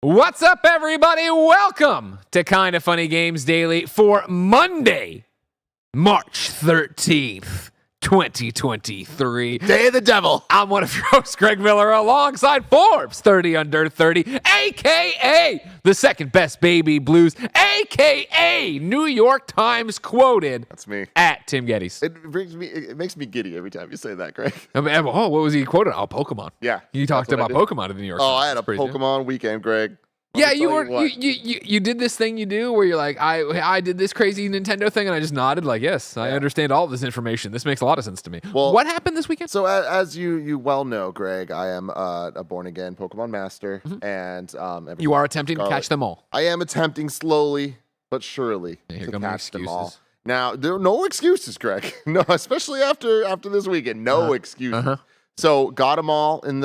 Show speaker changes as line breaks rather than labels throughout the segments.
What's up, everybody? Welcome to Kinda Funny Games Daily for Monday, March 13th, 2023.
Day of the Devil.
I'm one of your hosts, Greg Miller, alongside Forbes 30 Under 30, a.k.a. the second best baby blues, a.k.a. New York Times quoted.
That's me.
At Tim Geddes.
It makes me giddy every time you say that, Greg.
Oh, what was he quoted? Oh, Pokemon.
Yeah.
You talked about Pokemon in the New York Times.
I had a Pokemon weekend, Greg.
Yeah, you did this thing you do where you're like, I did this crazy Nintendo thing, and I just nodded like, yes, I understand all of this information. This makes a lot of sense to me. Well, what happened this weekend?
So as you well know, Greg, I am a born-again Pokemon master, and
you are attempting to catch them all.
I am attempting slowly but surely to catch them all. Now, there are no excuses, Greg. No, especially after this weekend. No excuses. So got them all in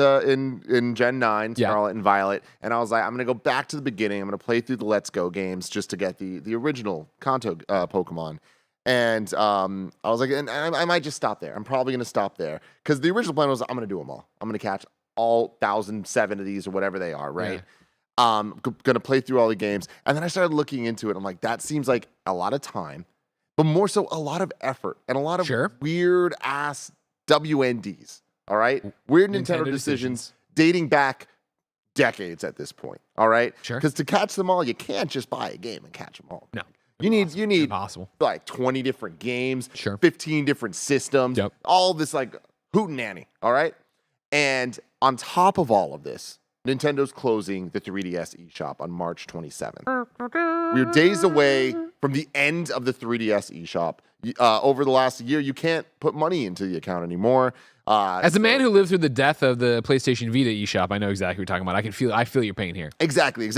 Gen 9, Scarlet and Violet, and I was like, I'm gonna go back to the beginning. I'm gonna play through the Let's Go games just to get the original Kanto Pokemon. And I was like, and I might just stop there. I'm probably gonna stop there because the original plan was I'm gonna do them all. I'm gonna catch all 1,007 of these or whatever they are, right? Yeah. Gonna play through all the games, and then I started looking into it. I'm like, that seems like a lot of time, but more so a lot of effort and a lot of weird ass WNDs. All right? Weird Nintendo decisions dating back decades at this point. All right?
Sure.
Because to catch them all, you can't just buy a game and catch them all.
No.
You need
impossible.
Like 20 different games, 15 different systems, all this like hootenanny. All right? And on top of all of this, Nintendo's closing the 3DS eShop on March 27th. We're days away from the end of the 3DS eShop. Over the last year, you can't put money into the account anymore.
As a man who lived through the death of the PlayStation Vita eShop, I know exactly what you're talking about. I feel your pain here.
Exactly.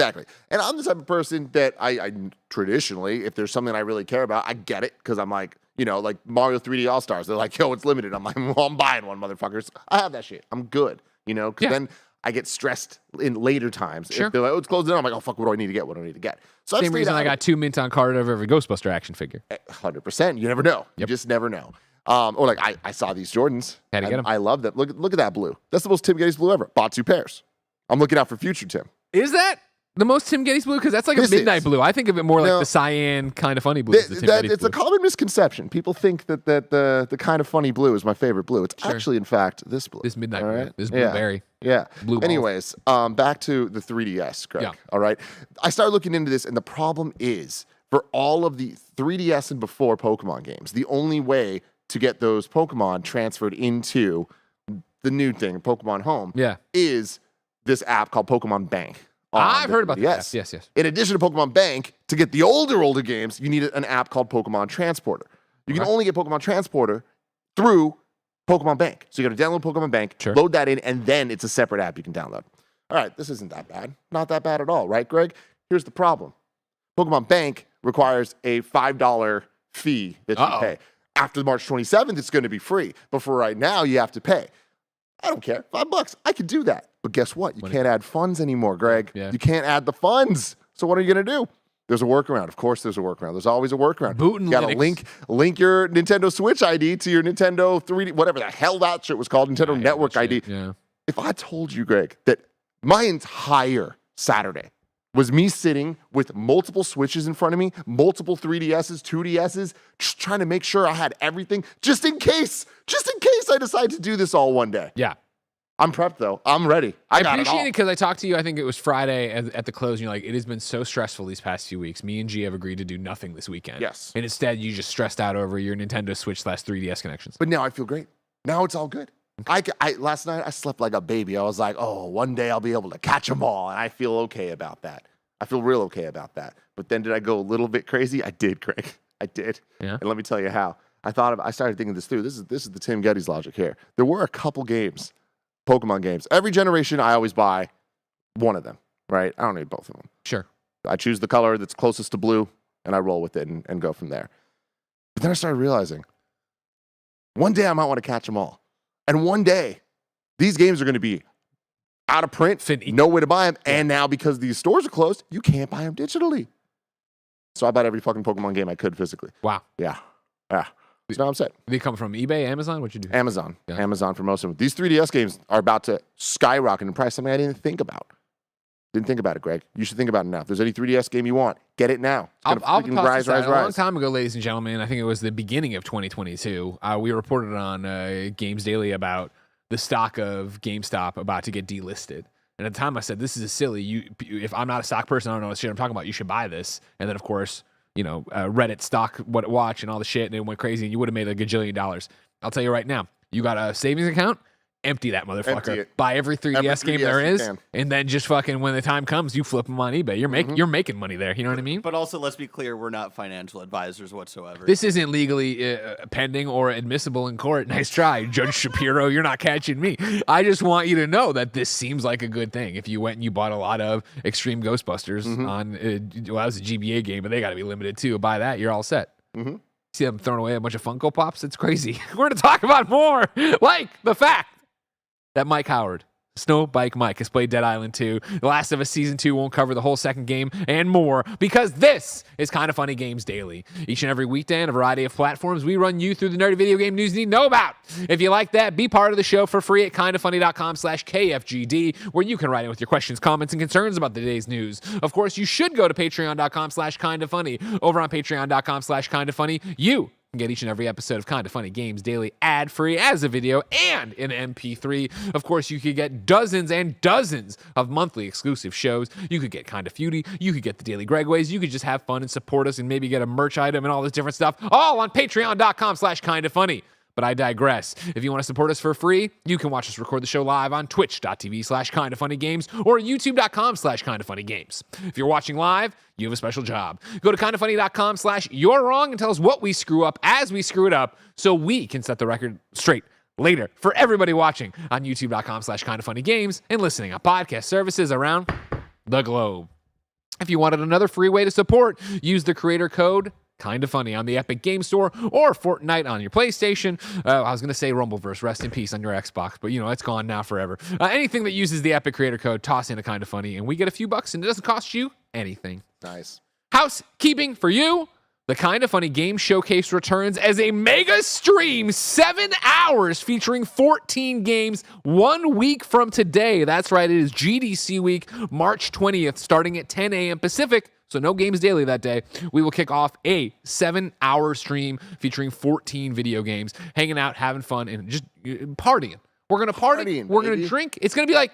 And I'm the type of person that I traditionally, if there's something I really care about, I get it because I'm like, like Mario 3D All-Stars. They're like, yo, it's limited. I'm like, well, I'm buying one, motherfuckers. I have that shit. I'm good, because then I get stressed in later times. If they're like, oh, it's closed down, I'm like, oh, fuck, what do I need to get? So
same reason I got 2 mint on card over every Ghostbuster action figure.
100%. You never know. You just never know. Or like I saw these Jordans.
Had to get them.
I love them. Look at that blue. That's the most Tim Geddes blue ever. Bought 2 pairs. I'm looking out for future Tim.
Is that the most Tim Geddes blue? Because that's like a midnight blue. I think of it more like the cyan kind of funny blue.
It's a common misconception. People think that the kind of funny blue is my favorite blue. It's actually, in fact, this blue.
This midnight blue. This blueberry.
Yeah.
Blue balls.
Anyways, back to the 3DS, Greg. All right. I started looking into this, and the problem is for all of the 3DS and before Pokemon games, the only way to get those Pokemon transferred into the new thing, Pokemon Home, is this app called Pokemon Bank.
I've heard about that. Yes.
In addition to Pokemon Bank, to get the older games, you need an app called Pokemon Transporter. You can only get Pokemon Transporter through Pokemon Bank. So you got to download Pokemon Bank, load that in, and then it's a separate app you can download. All right, this isn't that bad. Not that bad at all, right, Greg? Here's the problem. Pokemon Bank requires a $5 fee that you pay. After March 27th, it's going to be free. But for right now, you have to pay. I don't care. $5. I could do that. But guess what? You can't add funds anymore, Greg. You can't add the funds. So what are you going to do? There's a workaround. Of course there's a workaround. There's always a workaround. You got to link your Nintendo Switch ID to your Nintendo 3D, whatever the hell that shit was called, Nintendo Network ID. If I told you, Greg, that my entire Saturday was me sitting with multiple Switches in front of me, multiple 3DSs, 2DSs, just trying to make sure I had everything, just in case I decide to do this all one day.
Yeah.
I'm prepped, though. I'm ready.
I appreciate it because I talked to you, I think it was Friday at the close, and you're like, it has been so stressful these past few weeks. Me and G have agreed to do nothing this weekend.
Yes.
And instead, you just stressed out over your Nintendo Switch / 3DS connections.
But now I feel great. Now it's all good. Last night, I slept like a baby. I was like, oh, one day I'll be able to catch them all, and I feel okay about that. I feel real okay about that. But then did I go a little bit crazy? I did, Greg. I did.
Yeah.
And let me tell you how. I started thinking this through. This is the Tim Geddes logic here. There were a couple games, Pokemon games. Every generation, I always buy one of them, right? I don't need both of them.
Sure.
I choose the color that's closest to blue, and I roll with it and go from there. But then I started realizing, one day I might want to catch them all. And one day, these games are going to be out of print, no way to buy them, and now because these stores are closed, you can't buy them digitally. So I bought every fucking Pokemon game I could physically.
Wow.
Yeah. So now I'm set.
They come from eBay, Amazon? What'd you do?
Amazon. Yeah. Amazon for most of them. These 3DS games are about to skyrocket in price, something I didn't think about. Didn't think about it, Greg. You should think about it now. If there's any 3DS game you want, get it now. It's
I'll
gonna freaking rise.
A long time ago, ladies and gentlemen, I think it was the beginning of 2022, we reported on Games Daily about the stock of GameStop about to get delisted. And at the time I said, this is silly. If I'm not a stock person, I don't know what shit I'm talking about. You should buy this. And then, of course, Reddit stock watch and all the shit, and it went crazy, and you would have made a gajillion dollars. I'll tell you right now, you got a savings account, empty that motherfucker. Buy every 3DS game there is, and then just fucking, when the time comes, you flip them on eBay. You're making money there. You know what I mean?
But also, let's be clear, we're not financial advisors whatsoever.
This isn't legally pending or admissible in court. Nice try, Judge Shapiro. You're not catching me. I just want you to know that this seems like a good thing. If you went and you bought a lot of Extreme Ghostbusters on, that was a GBA game, but they got to be limited too. Buy that, you're all set. See them throwing away a bunch of Funko Pops? It's crazy. We're going to talk about more, like the fact that Mike Howard, Snow Bike Mike, has played Dead Island 2. The Last of Us Season 2 won't cover the whole second game and more, because this is Kinda Funny Games Daily. Each and every weekday on a variety of platforms, we run you through the nerdy video game news you need to know about. If you like that, be part of the show for free at kindafunny.com/KFGD, where you can write in with your questions, comments, and concerns about the day's news. Of course, you should go to patreon.com/kindafunny. Over on patreon.com/kindafunny, you can get each and every episode of Kinda Funny Games Daily ad-free as a video and in MP3. Of course, you could get dozens and dozens of monthly exclusive shows. You could get Kinda Feudy. You could get the Daily Gregways. You could just have fun and support us and maybe get a merch item and all this different stuff, all on patreon.com/kindafunny. But I digress. If you want to support us for free, you can watch us record the show live on twitch.tv/kindafunnygames or youtube.com/kindafunnygames. If you're watching live, you have a special job. Go to kindafunny.com/you're wrong and tell us what we screw up as we screw it up, so we can set the record straight later for everybody watching on youtube.com/kindafunnygames and listening on podcast services around the globe. If you wanted another free way to support, use the creator code Kinda Funny on the Epic Game Store or Fortnite on your PlayStation. I was going to say Rumbleverse, rest in peace on your Xbox, but it's gone now forever. Anything that uses the Epic Creator Code, toss in a Kinda Funny, and we get a few bucks, and it doesn't cost you anything.
Nice.
Housekeeping for you. The Kinda Funny Game Showcase returns as a mega stream, 7 hours featuring 14 games 1 week from today. That's right, it is GDC week, March 20th, starting at 10 a.m. Pacific. So no Games Daily that day. We will kick off a 7-hour stream featuring 14 video games, hanging out, having fun, and just partying. We're going to party. We're going to drink. It's going to be like,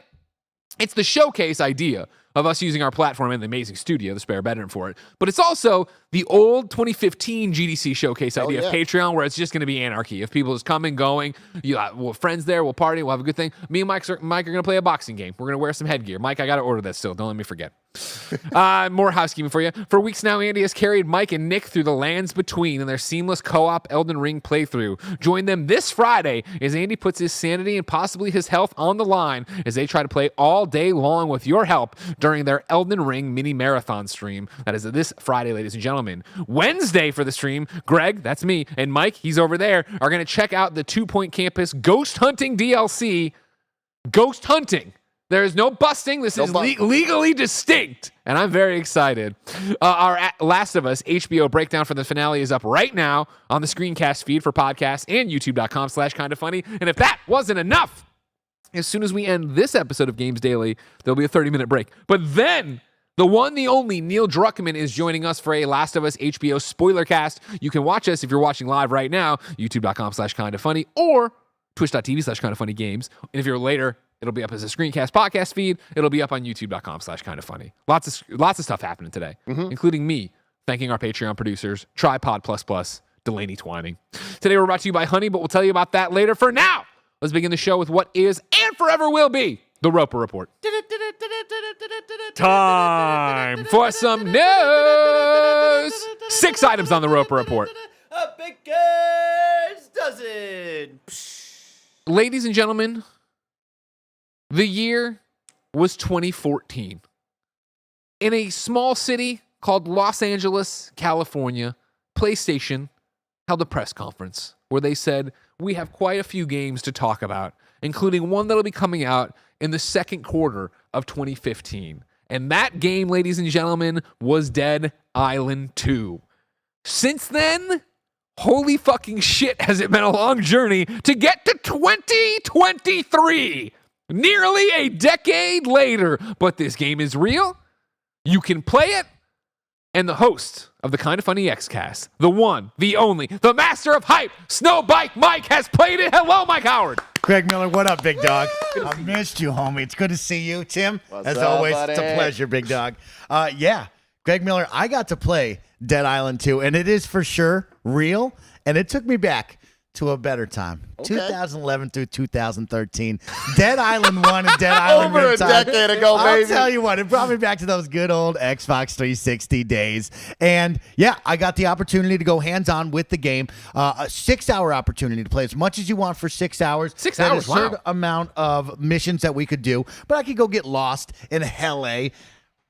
it's the showcase idea of us using our platform and the amazing studio, the spare bedroom for it. But it's also the old 2015 GDC showcase idea of Patreon, where it's just going to be anarchy. If people just coming, going, we'll friends there, we'll party, we'll have a good thing. Me and Mike are going to play a boxing game. We're going to wear some headgear. Mike, I got to order that still. Don't let me forget. More housekeeping for you. For weeks now, Andy has carried Mike and Nick through the lands between in their seamless co-op Elden Ring playthrough. Join them this Friday as Andy puts his sanity and possibly his health on the line as they try to play all day long with your help during their Elden Ring mini marathon stream. That is this Friday, ladies and gentlemen. Wednesday for the stream, Greg, that's me, and Mike, he's over there, are going to check out the 2 Point Campus Ghost Hunting DLC. Ghost Hunting. There is no busting. This is legally distinct, and I'm very excited. Our Last of Us HBO breakdown for the finale is up right now on the screencast feed for podcasts and youtube.com/kindafunny. And if that wasn't enough, as soon as we end this episode of Games Daily, there'll be a 30-minute break. But then the one, the only, Neil Druckmann is joining us for a Last of Us HBO spoiler cast. You can watch us if you're watching live right now, youtube.com/kindafunny or twitch.tv/kindafunnygames. And if you're later, it'll be up as a screencast podcast feed. It'll be up on youtube.com/kindafunny. Lots of stuff happening today, including me thanking our Patreon producers, Tripod++, Delaney Twining. Today we're brought to you by Honey, but we'll tell you about that later. For now, let's begin the show with what is and forever will be the Roper Report. Time for some news. 6 items on the Roper Report.
A baker's dozen.
Ladies and gentlemen, the year was 2014. In a small city called Los Angeles, California, PlayStation held a press conference where they said, we have quite a few games to talk about, including one that'll be coming out in the second quarter of 2015. And that game, ladies and gentlemen, was Dead Island 2. Since then, holy fucking shit, has it been a long journey to get to 2023. nearly a decade later. But this game is real. You can play it. And the host of the KindaFunny Xcast, the one, the only, the master of hype, Snowbike Mike, has played it. Hello, Mike Howard.
Greg Miller, what up, big dog? I missed you, homie. It's good to see you, Tim. As always,
buddy?
it's a pleasure, big dog. Yeah, Greg Miller, I got to play Dead Island 2, and it is for sure real, and it took me back to a better time. 2011 through 2013. Dead Island 1 and Dead Island
Over a
Riptide.
decade ago,
I'll
baby.
tell you what, it brought me back to those good old Xbox 360 days. And yeah, I got the opportunity to go hands-on with the game. A 6-hour opportunity to play as much as you want for 6 hours.
6
There's
hours,
a certain
wow.
amount of missions that we could do, but I could go get lost in LA.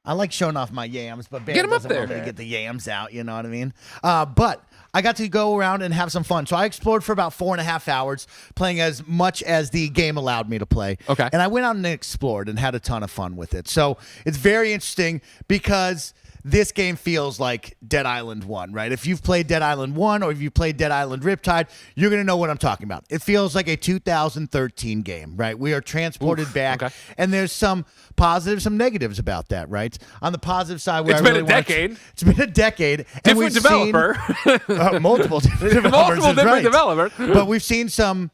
I like showing off my yams, but Bam
Get 'em up
doesn't want
there.
me to get the yams out, you know what I mean? But I got to go around and have some fun. So I explored for about 4.5 hours, playing as much as the game allowed me to play.
Okay.
And I went out and explored and had a ton of fun with it. So it's very interesting because this game feels like Dead Island 1, right? If you've played Dead Island 1 or if you played Dead Island Riptide, you're going to know what I'm talking about. It feels like a 2013 game, right? We are transported back,
okay.
and there's some positives, some negatives about that, right? On the positive side, where
It's
I
been
really
a
want to-
decade.
it's been a decade. And
Different
we've
developer.
Seen, multiple different developers.
Multiple
is
different
right.
developers.
But we've seen some,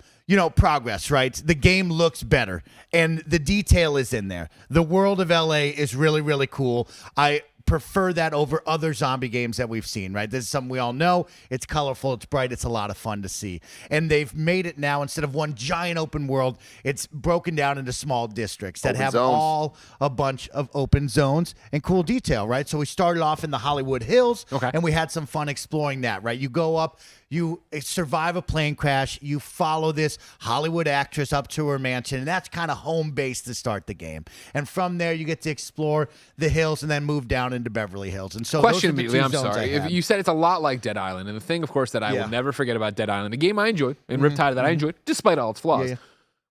progress, right? The game looks better, and the detail is in there. The world of LA is really, really cool. I prefer that over other zombie games that we've seen, right? This is something we all know. It's colorful, it's bright, it's a lot of fun to see. And they've made it now, instead of one giant open world, it's broken down into small districts that
Open
have
zones.
all a bunch of open zones and cool detail, right? So we started off in the Hollywood Hills,
Okay.
and we had some fun exploring that, right? You go up, you survive a plane crash, you follow this Hollywood actress up to her mansion, and that's kind of home base to start the game. And from there, you get to explore the hills and then move down into Beverly Hills. And so
Question
those are the
immediately.
two
I'm
zones
sorry.
I
If
had.
you said it's a lot like Dead Island, and the thing, of course, that I
Yeah.
will never forget about Dead Island, a game I enjoyed, and Riptide that I enjoyed, despite all its flaws,
Yeah.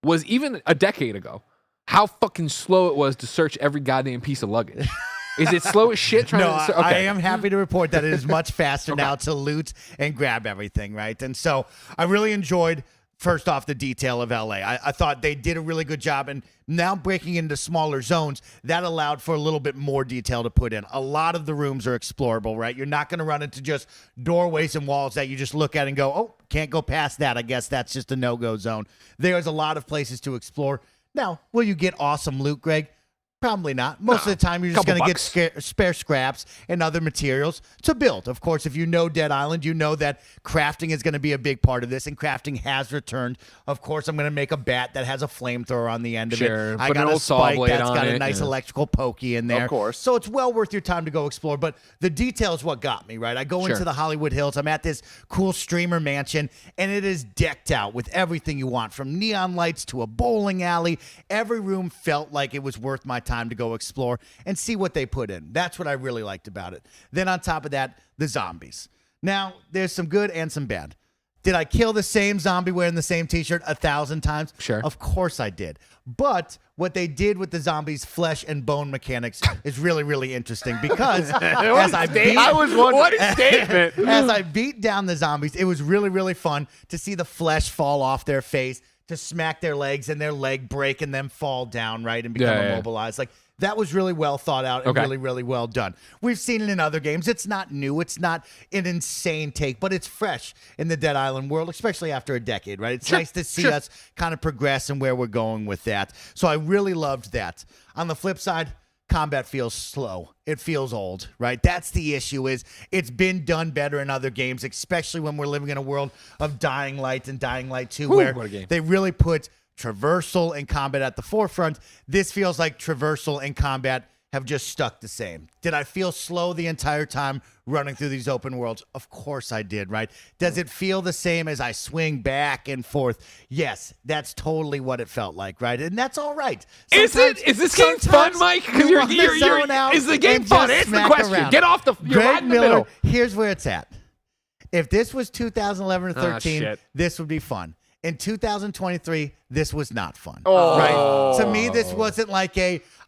was even a decade ago how fucking slow it was to search every goddamn piece of luggage. Is it slow as shit trying
No,
to?
I am happy to report that it is much faster now to loot and grab everything, right? And so I really enjoyed, first off, the detail of LA. I thought they did a really good job, and now breaking into smaller zones, that allowed for a little bit more detail to put in. A lot of the rooms are explorable, right? You're not going to run into just doorways and walls that you just look at and go, oh, can't go past that. I guess that's just a no-go zone. There's a lot of places to explore. Now, will you get awesome loot, Greg? Probably not. Most of the time, you're just
Couple
going to get spare scraps and other materials to build. Of course, if you know Dead Island, you know that crafting is going to be a big part of this, and crafting has returned. Of course, I'm going to make a bat that has a flamethrower on the end of
Sure.
it. I
Put an
got a
old saw
spike
blade
that's
on
got a
it,
nice
yeah.
electrical pokey in there.
Of course.
So it's well worth your time to go explore. But the detail is what got me, right? I go
Sure.
into the Hollywood Hills. I'm at this cool streamer mansion, and it is decked out with everything you want, from neon lights to a bowling alley. Every room felt like it was worth my time to go explore and see what they put in. That's what I really liked about it. Then on top of that, the zombies. Now, there's some good and some bad. Did I kill the same zombie wearing the same t-shirt 1,000 times?
Sure.
Of course I did. But what they did with the zombies' flesh and bone mechanics is really, really interesting because as I beat,
What a statement.
as I beat down the zombies, it was really, really fun to see the flesh fall off their face, to smack their legs and their leg break and then fall down, right, and become
Yeah, yeah.
immobilized. Like, that was really well thought out and
Okay.
really, really well done. We've seen it in other games. It's not new. It's not an insane take, but it's fresh in the Dead Island world, especially after a decade, right? It's nice to see us kind of progress and where we're going with that. So I really loved that. On the flip side, combat feels slow. It feels old, right? That's the issue. Is it's been done better in other games, especially when we're living in a world of Dying Light and Dying Light 2,
Whew,
where
what a game.
they really put traversal and combat at the forefront. This feels like traversal and combat have just stuck the same. Did I feel slow the entire time running through these open worlds? Of course I did, right? Does it feel the same as I swing back and forth? Yes, that's totally what it felt like, right? And that's all right.
Is
Sometimes-
it? Is this game
sometimes
fun, Mike? Because
you wanna zone out
is the game
and
fun?
just
It's the
smack
question.
around.
Get off the. You're
Greg
right in the
Miller,
middle.
here's where it's at. If this was 2011 or 13,
shit.
this would be fun. In 2023, this was not fun.
Oh.
Right? To me, this wasn't like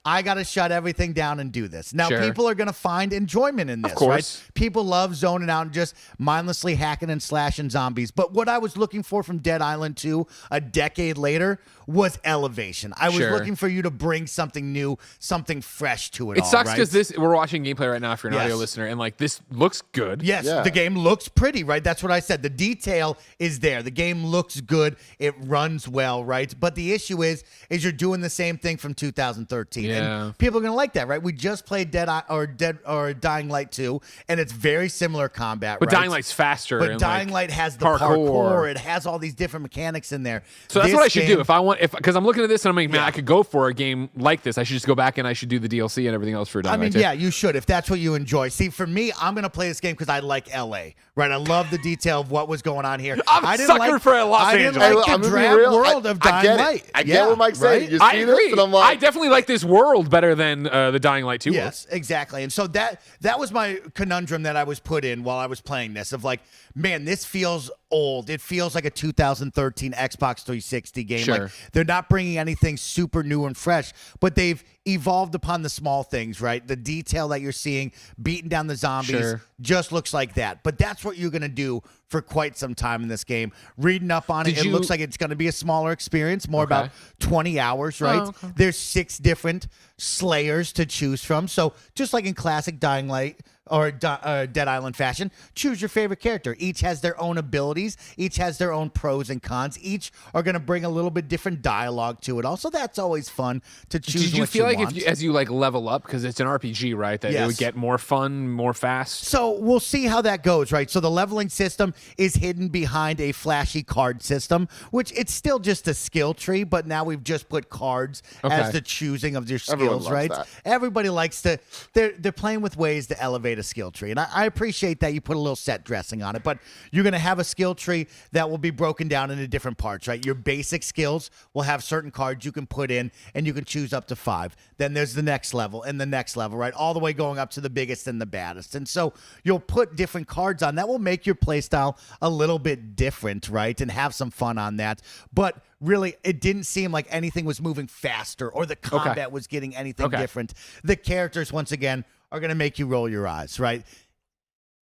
I got to shut everything down and do this. Now,
Sure.
people are going to find enjoyment in this,
course.
right? People love zoning out and just mindlessly hacking and slashing zombies. But what I was looking for from Dead Island 2 a decade later was elevation. I was
Sure.
looking for you to bring something new, something fresh to it.
It
all,
sucks
right?
because we're watching gameplay right now if you're an
Yes.
audio listener, and like this looks good.
Yes,
Yeah.
the game looks pretty, right? That's what I said. The detail is there. The game looks good. It runs well, right? But the issue is you're doing the same thing from 2013.
Yeah.
And people are going to like that, right? We just played Dying Light 2, and it's very similar combat,
But
right?
Dying Light's faster.
But
and,
Dying
like,
Light has the
parkour.
parkour. It has all these different mechanics in there.
So that's
This
what I should do
game-
because I'm looking at this and I'm like, man,
Yeah.
I could go for a game like this. I should just go back and I should do the DLC and everything else for Dying
I mean,
Light 2.
yeah, you should if that's what you enjoy. See, for me, I'm going to play this game because I like LA, right? I love the detail of what was going on here.
I'm
I
a
didn't
sucker
like,
for Los
I didn't
Angeles.
like
I'm
the
gonna be
drab
real.
world of
I
Dying
get it.
Light.
I get what Mike's saying.
right?
You
I
see
agree.
this, and I'm like,
I definitely like this world better than the Dying Light 2 world.
Yes, exactly. And so that was my conundrum that I was put in while I was playing this of like, man, this feels old. It feels like a 2013 Xbox 360 game.
Sure.
Like they're not bringing anything super new and fresh, but they've evolved upon the small things, right? The detail that you're seeing, beating down the zombies,
Sure.
just looks like that. But that's what you're going to do for quite some time in this game. Reading up on it,
Did
it
you-
looks like it's going to be a smaller experience, more
Okay.
about 20 hours, right?
Oh, okay.
There's 6 different slayers to choose from. So just like in classic Dying Light or Dead Island fashion, choose your favorite character. Each has their own abilities. Each has their own pros and cons. Each are going to bring a little bit different dialogue to it. Also, that's always fun to choose
Did you
what
feel like
want.
as you like level up, because it's an RPG, right, that it
Yes.
would get more fun, more fast?
So we'll see how that goes, right? So the leveling system is hidden behind a flashy card system, which it's still just a skill tree, but now we've just put cards
Okay.
as the choosing of your
Everyone
skills,
loves
right?
that.
Everybody likes to. They're playing with ways to elevate a skill tree, and I appreciate that you put a little set dressing on it. But you're going to have a skill tree that will be broken down into different parts, right? Your basic skills will have certain cards you can put in, and you can choose up to 5. Then there's the next level and the next level, right? All the way going up to the biggest and the baddest. And so you'll put different cards on that will make your playstyle a little bit different, right? And have some fun on that. But really, it didn't seem like anything was moving faster or the combat was getting anything
Okay.
different. The characters, once again, are going to make you roll your eyes, right?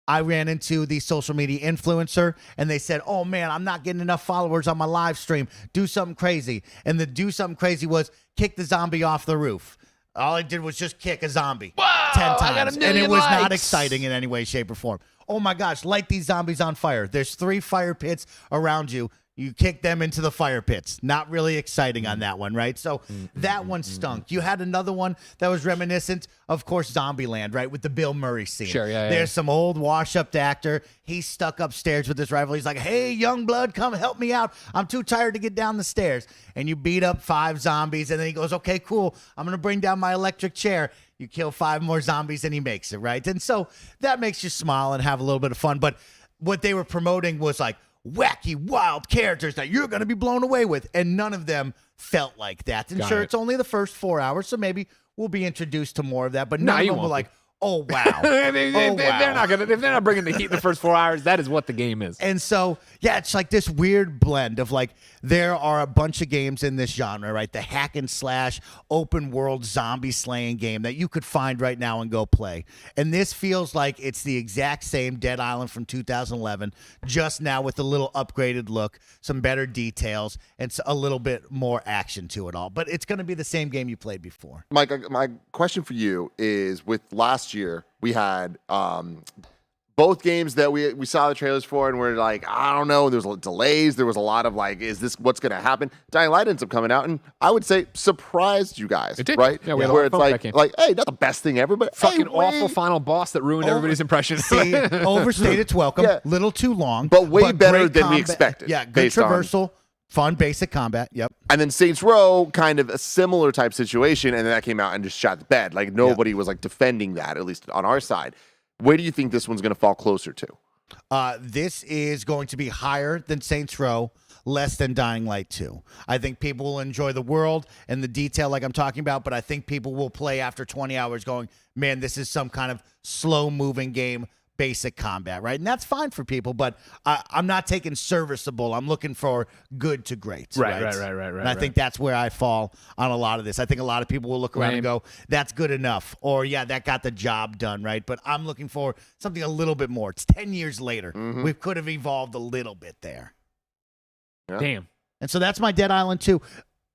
I ran into the social media influencer and they said, oh man, I'm not getting enough followers on my live stream. Do something crazy. And the do something crazy was kick the zombie off the roof. All I did was just kick a zombie 10
I got a
times. And it
million
was not
likes.
exciting in any way, shape, or form. Oh my gosh, light these zombies on fire. There's 3 fire pits around you. You kick them into the fire pits. Not really exciting on that one, right? So that one stunk. You had another one that was reminiscent, of course, Zombieland, right? With the Bill Murray scene.
Sure, yeah, yeah.
There's some old wash-up actor. He's stuck upstairs with his rifle. He's like, hey, young blood, come help me out. I'm too tired to get down the stairs. And you beat up 5 zombies, and then he goes, okay, cool. I'm going to bring down my electric chair. You kill 5 more zombies, and he makes it, right? And so that makes you smile and have a little bit of fun. But what they were promoting was like, wacky, wild characters that you're going to be blown away with. And none of them felt like that. And
Got
sure,
it.
it's only the first 4 hours, so maybe we'll be introduced to more of that. But
No,
none of
you
them were
won't
like, oh, wow.
They're
wow.
not gonna. If they're not bringing the heat in the first 4 hours, that is what the game is.
And so, yeah, it's like this weird blend of like, there are a bunch of games in this genre, right? The hack and slash open world zombie slaying game that you could find right now and go play. And this feels like it's the exact same Dead Island from 2011, just now with a little upgraded look, some better details, and a little bit more action to it all. But it's going to be the same game you played before.
Mike, my question for you is: with last year, we had both games that we saw the trailers for, and we're like, I don't know. There was delays. There was a lot of like, is this what's going to happen? Dying Light ends up coming out, and I would say surprised you guys.
It did.
Right?
Yeah, we had a
where
lot of
it's
fun with that game.
like, hey, not the best thing ever, but
Fucking
hey,
awful
way-
final boss that ruined everybody's impression.
See, overstayed its welcome.
Yeah.
Little too long.
But way better
great
than we
combat.
expected,
Yeah, good
based on-
traversal, fun basic combat. Yep.
And then Saints Row, kind of a similar type situation, and then that came out and just shot the bed. Like nobody was like defending that, at least on our side. Where do you think this one's going to fall closer to?
This is going to be higher than Saints Row, less than Dying Light 2. I think people will enjoy the world and the detail like I'm talking about, but I think people will play after 20 hours going, man, this is some kind of slow-moving game, basic combat, right? And that's fine for people, but I'm not taking serviceable. I'm looking for good to great.
Right.
And I think that's where I fall on a lot of this. I think a lot of people will look around and go, that's good enough. Or, yeah, that got the job done, right? But I'm looking for something a little bit more. It's 10 years later. We could have evolved a little bit there.
Yeah.
Damn.
And so that's my Dead Island 2.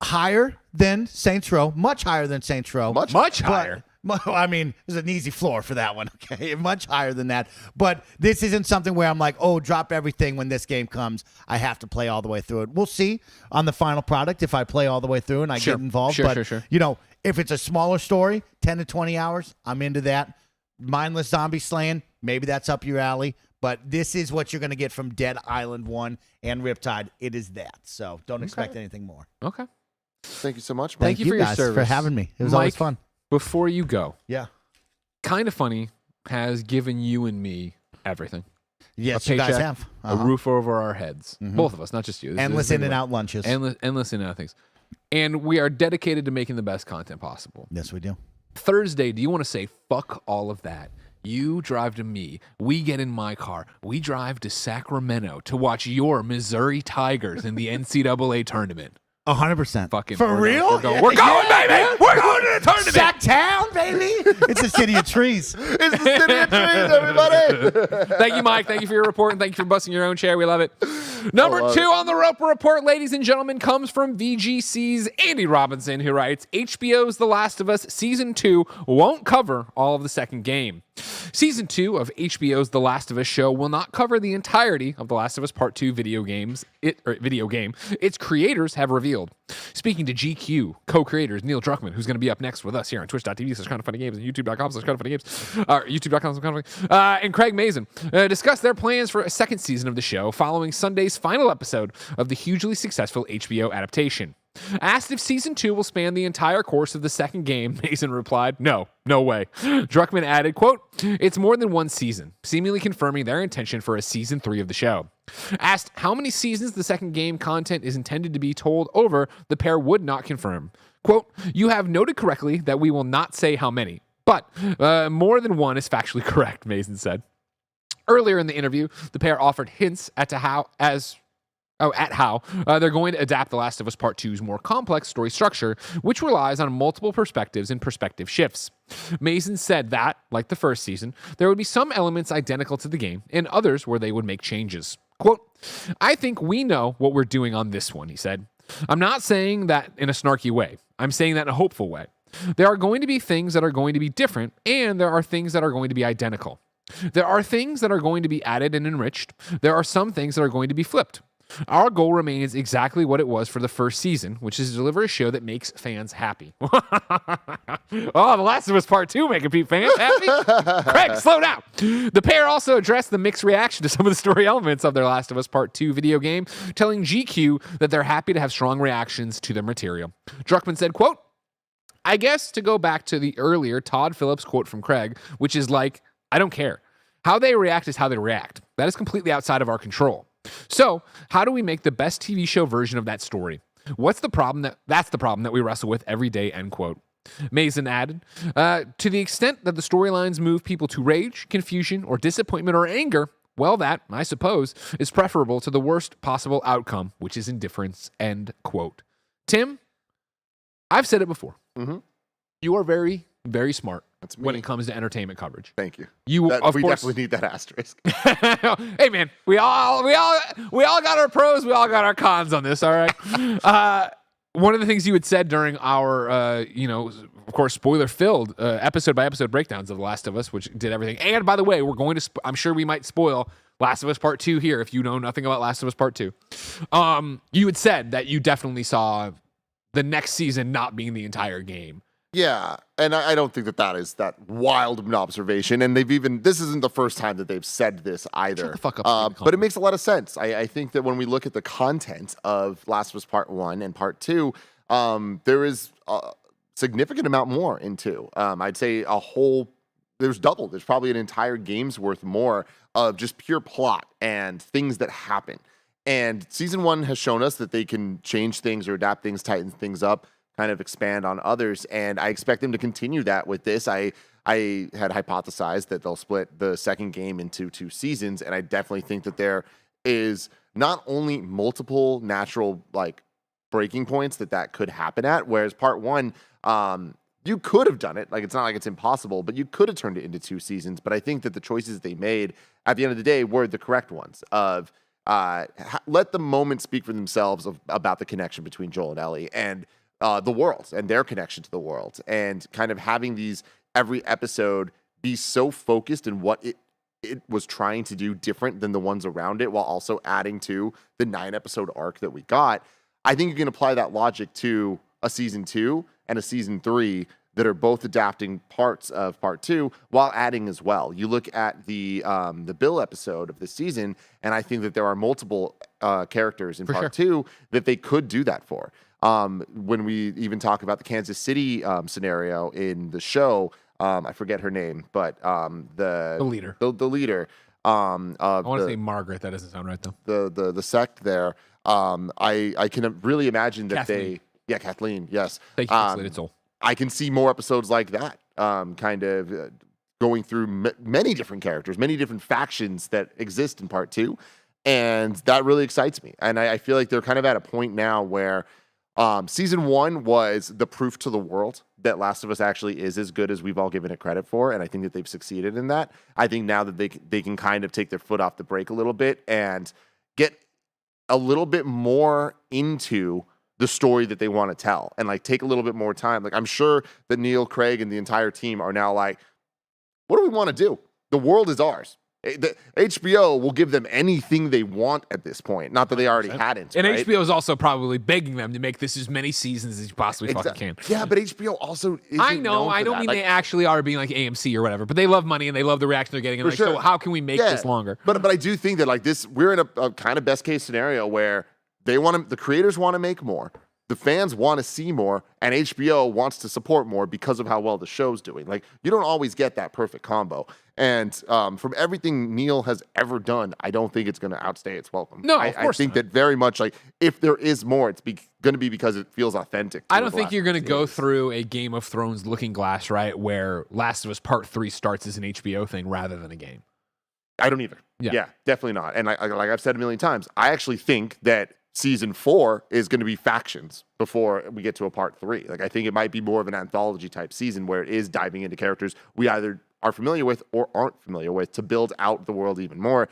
Higher than Saints Row. Much higher than Saints Row.
Much higher.
I mean, there's an easy floor for that one, okay? Much higher than that. But this isn't something where I'm like, oh, drop everything when this game comes. I have to play all the way through it. We'll see on the final product if I play all the way through and I get involved.
Sure.
You know, if it's a smaller story, 10 to 20 hours, I'm into that. Mindless zombie slaying, maybe that's up your alley. But this is what you're going to get from Dead Island 1 and Riptide. It is that. So don't expect anything more.
Okay.
Thank you so much,
Thank
Mike.
you for your
guys
service.
for having me. It was
Mike,
always fun.
Before you go,
Yeah.
KindaFunny has given you and me everything.
Yes,
A
you guys
paycheck,
have.
A roof over our heads. Both of us, not just you.
Endless in and out lunches.
Endless in and out things. And we are dedicated to making the best content possible.
Yes, we do.
Thursday, do you want to say fuck all of that? You drive to me. We get in my car. We drive to Sacramento to watch your Missouri Tigers in the NCAA tournament.
100%.
Fucking
For real?
We're going, baby. We're going to the tournament.
Sacktown, baby. It's the city of trees.
It's the city of trees, everybody.
Thank you, Mike. Thank you for your report, and thank you for busting your own chair. We love it. Number 2 on the Roper Report, ladies and gentlemen, comes from VGC's Andy Robinson, who writes, HBO's The Last of Us Season 2 won't cover all of the second game. Season 2 of HBO's The Last of Us show will not cover the entirety of The Last of Us Part 2 video game its creators have revealed. Speaking to GQ co-creators Neil Druckmann, who's going to be up next with us here on twitch.tv/KindaFunnyGames and youtube.com/KindaFunnyGames, youtube.com/KindaFunny, and Craig Mazin discussed their plans for a second season of the show following Sunday's final episode of the hugely successful HBO adaptation. Asked if season 2 will span the entire course of the second game, Mason replied, no way. Druckmann added, quote, it's more than one season, seemingly confirming their intention for a season 3 of the show. Asked how many seasons the second game content is intended to be told over, the pair would not confirm. Quote, you have noted correctly that we will not say how many, but more than one is factually correct, Mason said. Earlier in the interview, the pair offered hints at how they're going to adapt The Last of Us Part 2's more complex story structure, which relies on multiple perspectives and perspective shifts. Mason said that, like the first season, there would be some elements identical to the game and others where they would make changes. Quote, I think we know what we're doing on this one, he said. I'm not saying that in a snarky way. I'm saying that in a hopeful way. There are going to be things that are going to be different, and there are things that are going to be identical. There are things that are going to be added and enriched. There are some things that are going to be flipped. Our goal remains exactly what it was for the first season, which is to deliver a show that makes fans happy. Oh, The Last of Us Part 2 making fans happy? Craig, slow down. The pair also addressed the mixed reaction to some of the story elements of their Last of Us Part 2 video game, telling GQ that they're happy to have strong reactions to their material. Druckmann said, quote, I guess to go back to the earlier Todd Phillips quote from Craig, which is like, I don't care. How they react is how they react. That is completely outside of our control. So, how do we make the best TV show version of that story? That's the problem that we wrestle with every day, end quote. Mason added, to the extent that the storylines move people to rage, confusion, or disappointment or anger, well, that, I suppose, is preferable to the worst possible outcome, which is indifference, end quote. Tim, I've said it before.
Mm-hmm.
You are very, very smart
That's me.
when it comes to entertainment coverage.
Thank you.
We
Of course, definitely need that asterisk.
Hey man, we all got our pros, we all got our cons on this, all right? One of the things you had said during our of course, spoiler-filled episode by episode breakdowns of The Last of Us, which did everything. And by the way, we're going to I'm sure we might spoil Last of Us Part 2 here if you know nothing about Last of Us Part 2. You had said that you definitely saw the next season not being the entire game.
Yeah, and I don't think that is that wild of an observation. And this isn't the first time that they've said this either.
Shut the fuck up.
But it makes a lot of sense. I think that when we look at the content of Last of Us Part 1 and Part 2, there is a significant amount more in 2. I'd say there's double. There's probably an entire game's worth more of just pure plot and things that happen. And Season 1 has shown us that they can change things or adapt things, tighten things up, kind of expand on others, and I expect them to continue that with this. I I had hypothesized that they'll split the second game into 2 seasons, and I definitely think that there is not only multiple natural like breaking points that could happen at, whereas part 1, you could have done it. Like, it's not like it's impossible, but you could have turned it into 2 seasons. But I think that the choices they made at the end of the day were the correct ones of let the moment speak for themselves about the connection between Joel and Ellie and the world and their connection to the world, and kind of having these every episode be so focused in what it was trying to do different than the ones around it, while also adding to the 9-episode arc that we got. I think you can apply that logic to a season 2 and a season 3 that are both adapting parts of part 2 while adding as well. You look at the Bill episode of this season, and I think that there are multiple characters in part 2 that they could do that for. When we even talk about the Kansas City scenario in the show, I forget her name, but the
leader.
The leader.
I want to say Margaret. That doesn't sound right though.
The sect there. I can really imagine that
Kathleen.
Kathleen, yes.
Thank you, Translated Soul.
I can see more episodes like that, kind of going through many different characters, many different factions that exist in part 2, and that really excites me. And I feel like they're kind of at a point now where season 1 was the proof to the world that Last of Us actually is as good as we've all given it credit for, and I think that they've succeeded in that. I think now that they can kind of take their foot off the brake a little bit and get a little bit more into the story that they want to tell, and like take a little bit more time. Like, I'm sure that Neil, Craig, and the entire team are now like, what do we want to do? The world is ours. The HBO will give them anything they want at this point. Not that they already hadn't.
And
right?
HBO is also probably begging them to make this as many seasons as you possibly fucking can.
Yeah, but HBO also isn't
I know.
known for
I don't
that.
mean
Like,
they actually are being like AMC or whatever, but they love money and they love the reaction they're getting. And
For
like,
sure.
so how can we make this longer?
But I do think that like this, we're in a kind of best case scenario where the creators want to make more, the fans want to see more, and HBO wants to support more because of how well the show's doing. Like, you don't always get that perfect combo. And from everything Neil has ever done, I don't think it's going to outstay its welcome.
No,
I
of course
think
not.
that very much like if there is more, it's going to be because it feels authentic.
I don't think you're going to go through a Game of Thrones looking glass, right, where Last of Us Part 3 starts as an HBO thing rather than a game.
I don't either. Yeah, definitely not. And like I've said a million times, I actually think that season 4 is going to be factions before we get to a part 3. Like, I think it might be more of an anthology type season where it is diving into characters we either are familiar with or aren't familiar with to build out the world even more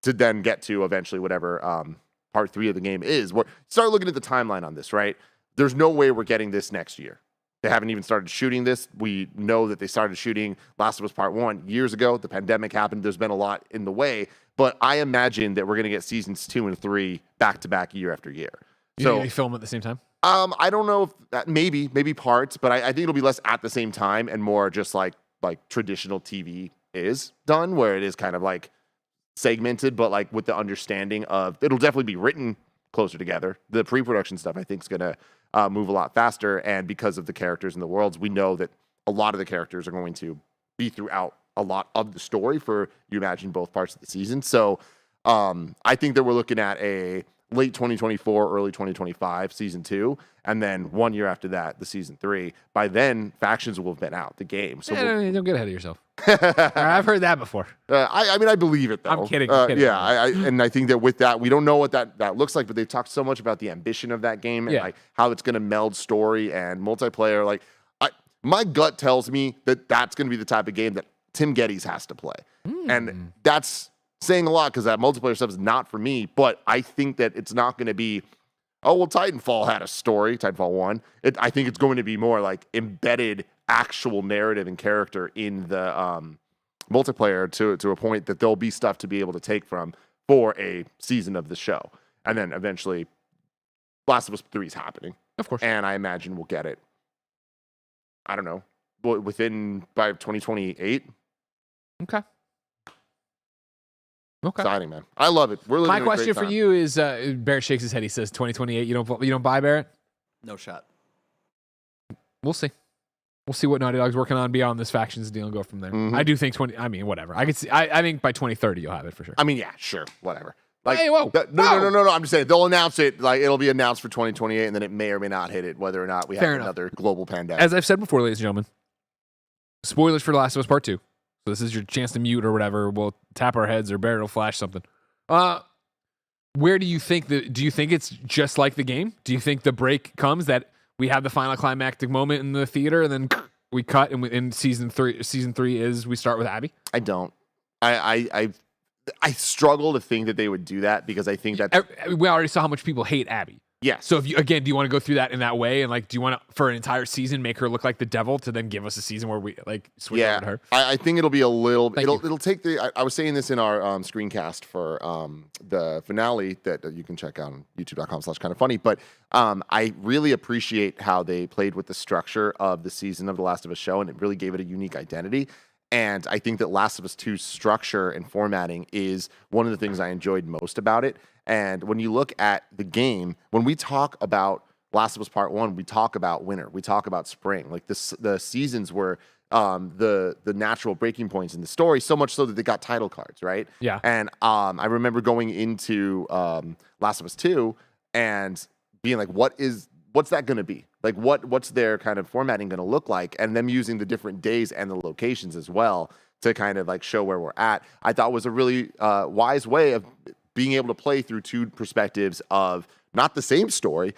to then get to eventually whatever part 3 of the game is. Start looking at the timeline on this, right? There's no way we're getting this next year. They haven't even started shooting this. We know that they started shooting Last of Us Part 1 years ago. The pandemic happened. There's been a lot in the way. But I imagine that we're going to get seasons 2 and 3 back-to-back year after year.
You think they film at the same time?
I don't know if that maybe parts, but I think it'll be less at the same time and more just like traditional TV is done, where it is kind of like segmented, but like with the understanding of it'll definitely be written closer together. The pre-production stuff I think is going to move a lot faster, and because of the characters in the worlds, we know that a lot of the characters are going to be throughout a lot of the story for, you imagine, both parts of the season. So I think that we're looking at a late 2024, early 2025 season 2, and then 1 year after that, the season 3. By then, factions will have been out, the game. So
Don't get ahead of yourself. I've heard that before.
I mean, I believe it, though.
I'm kidding.
Yeah, and I think that with that, we don't know what that looks like, but they've talked so much about the ambition of that game and like how it's going to meld story and multiplayer. Like, my gut tells me that that's going to be the type of game that Tim Geddes has to play. And that's saying a lot because that multiplayer stuff is not for me, but I think that it's not going to be, oh, well, Titanfall had a story, Titanfall 1. I think it's going to be more like embedded actual narrative and character in the multiplayer to a point that there'll be stuff to be able to take from for a season of the show. And then eventually Last of Us 3 is happening.
Of course.
And I imagine we'll get it, I don't know, by 2028.
Okay.
Exciting, man. I love it. We're living
My
in a great
question for
time.
you is, Barrett shakes his head. He says 2028. You don't buy Barrett?
No shot.
We'll see. We'll see what Naughty Dog's working on beyond this factions deal and go from there.
Mhm.
I do think whatever. I could see. I think by 2030 you'll have it for sure.
I mean, yeah, sure, whatever. Like,
Hey, whoa,
no. I'm just saying they'll announce it. Like, it'll be announced for 2028, and then it may or may not hit it, whether or not we have
Fair enough.
another global pandemic.
As I've said before, ladies and gentlemen, spoilers for The Last of Us Part 2. So this is your chance to mute or whatever. We'll tap our heads or Barrett will flash something. Where do you think do you think it's just like the game? Do you think the break comes that we have the final climactic moment in the theater and then we cut and in season three is we start with Abby?
I don't. I struggle to think that they would do that because I think that
we already saw how much people hate Abby.
Yeah.
So if you do you want to go through that in that way and like do you want to for an entire season make her look like the devil to then give us a season where we like switch over to her?
I think it'll be a little. It'll take the. I was saying this in our screencast for the finale that you can check out on YouTube.com/KindaFunny. But I really appreciate how they played with the structure of the season of The Last of Us show, and it really gave it a unique identity. And I think that Last of Us 2's structure and formatting is one of the things I enjoyed most about it. And when you look at the game, when we talk about Last of Us Part 1, we talk about winter, we talk about spring. Like the seasons were the natural breaking points in the story, so much so that they got title cards, right?
Yeah.
And I remember going into Last of Us 2 and being like, what's that going to be? Like, what's their kind of formatting going to look like? And them using the different days and the locations as well to kind of like show where we're at, I thought was a really wise way of being able to play through two perspectives of not the same story,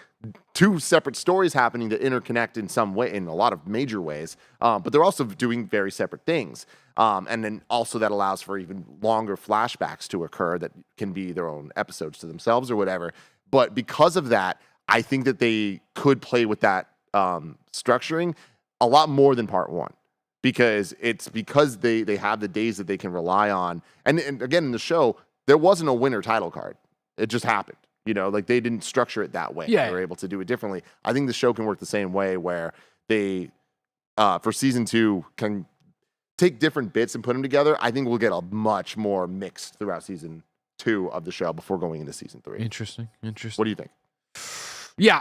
two separate stories happening that interconnect in some way, in a lot of major ways, but they're also doing very separate things. And then also that allows for even longer flashbacks to occur that can be their own episodes to themselves or whatever. But because of that, I think that they could play with that structuring a lot more than Part 1. Because they have the days that they can rely on. And again, in the show, there wasn't a winner title card. It just happened. You know, like they didn't structure it that way.
Yeah.
They were able to do it differently. I think the show can work the same way where they, for season 2, can take different bits and put them together. I think we'll get a much more mixed throughout season 2 of the show before going into season 3.
Interesting.
What do you think?
Yeah,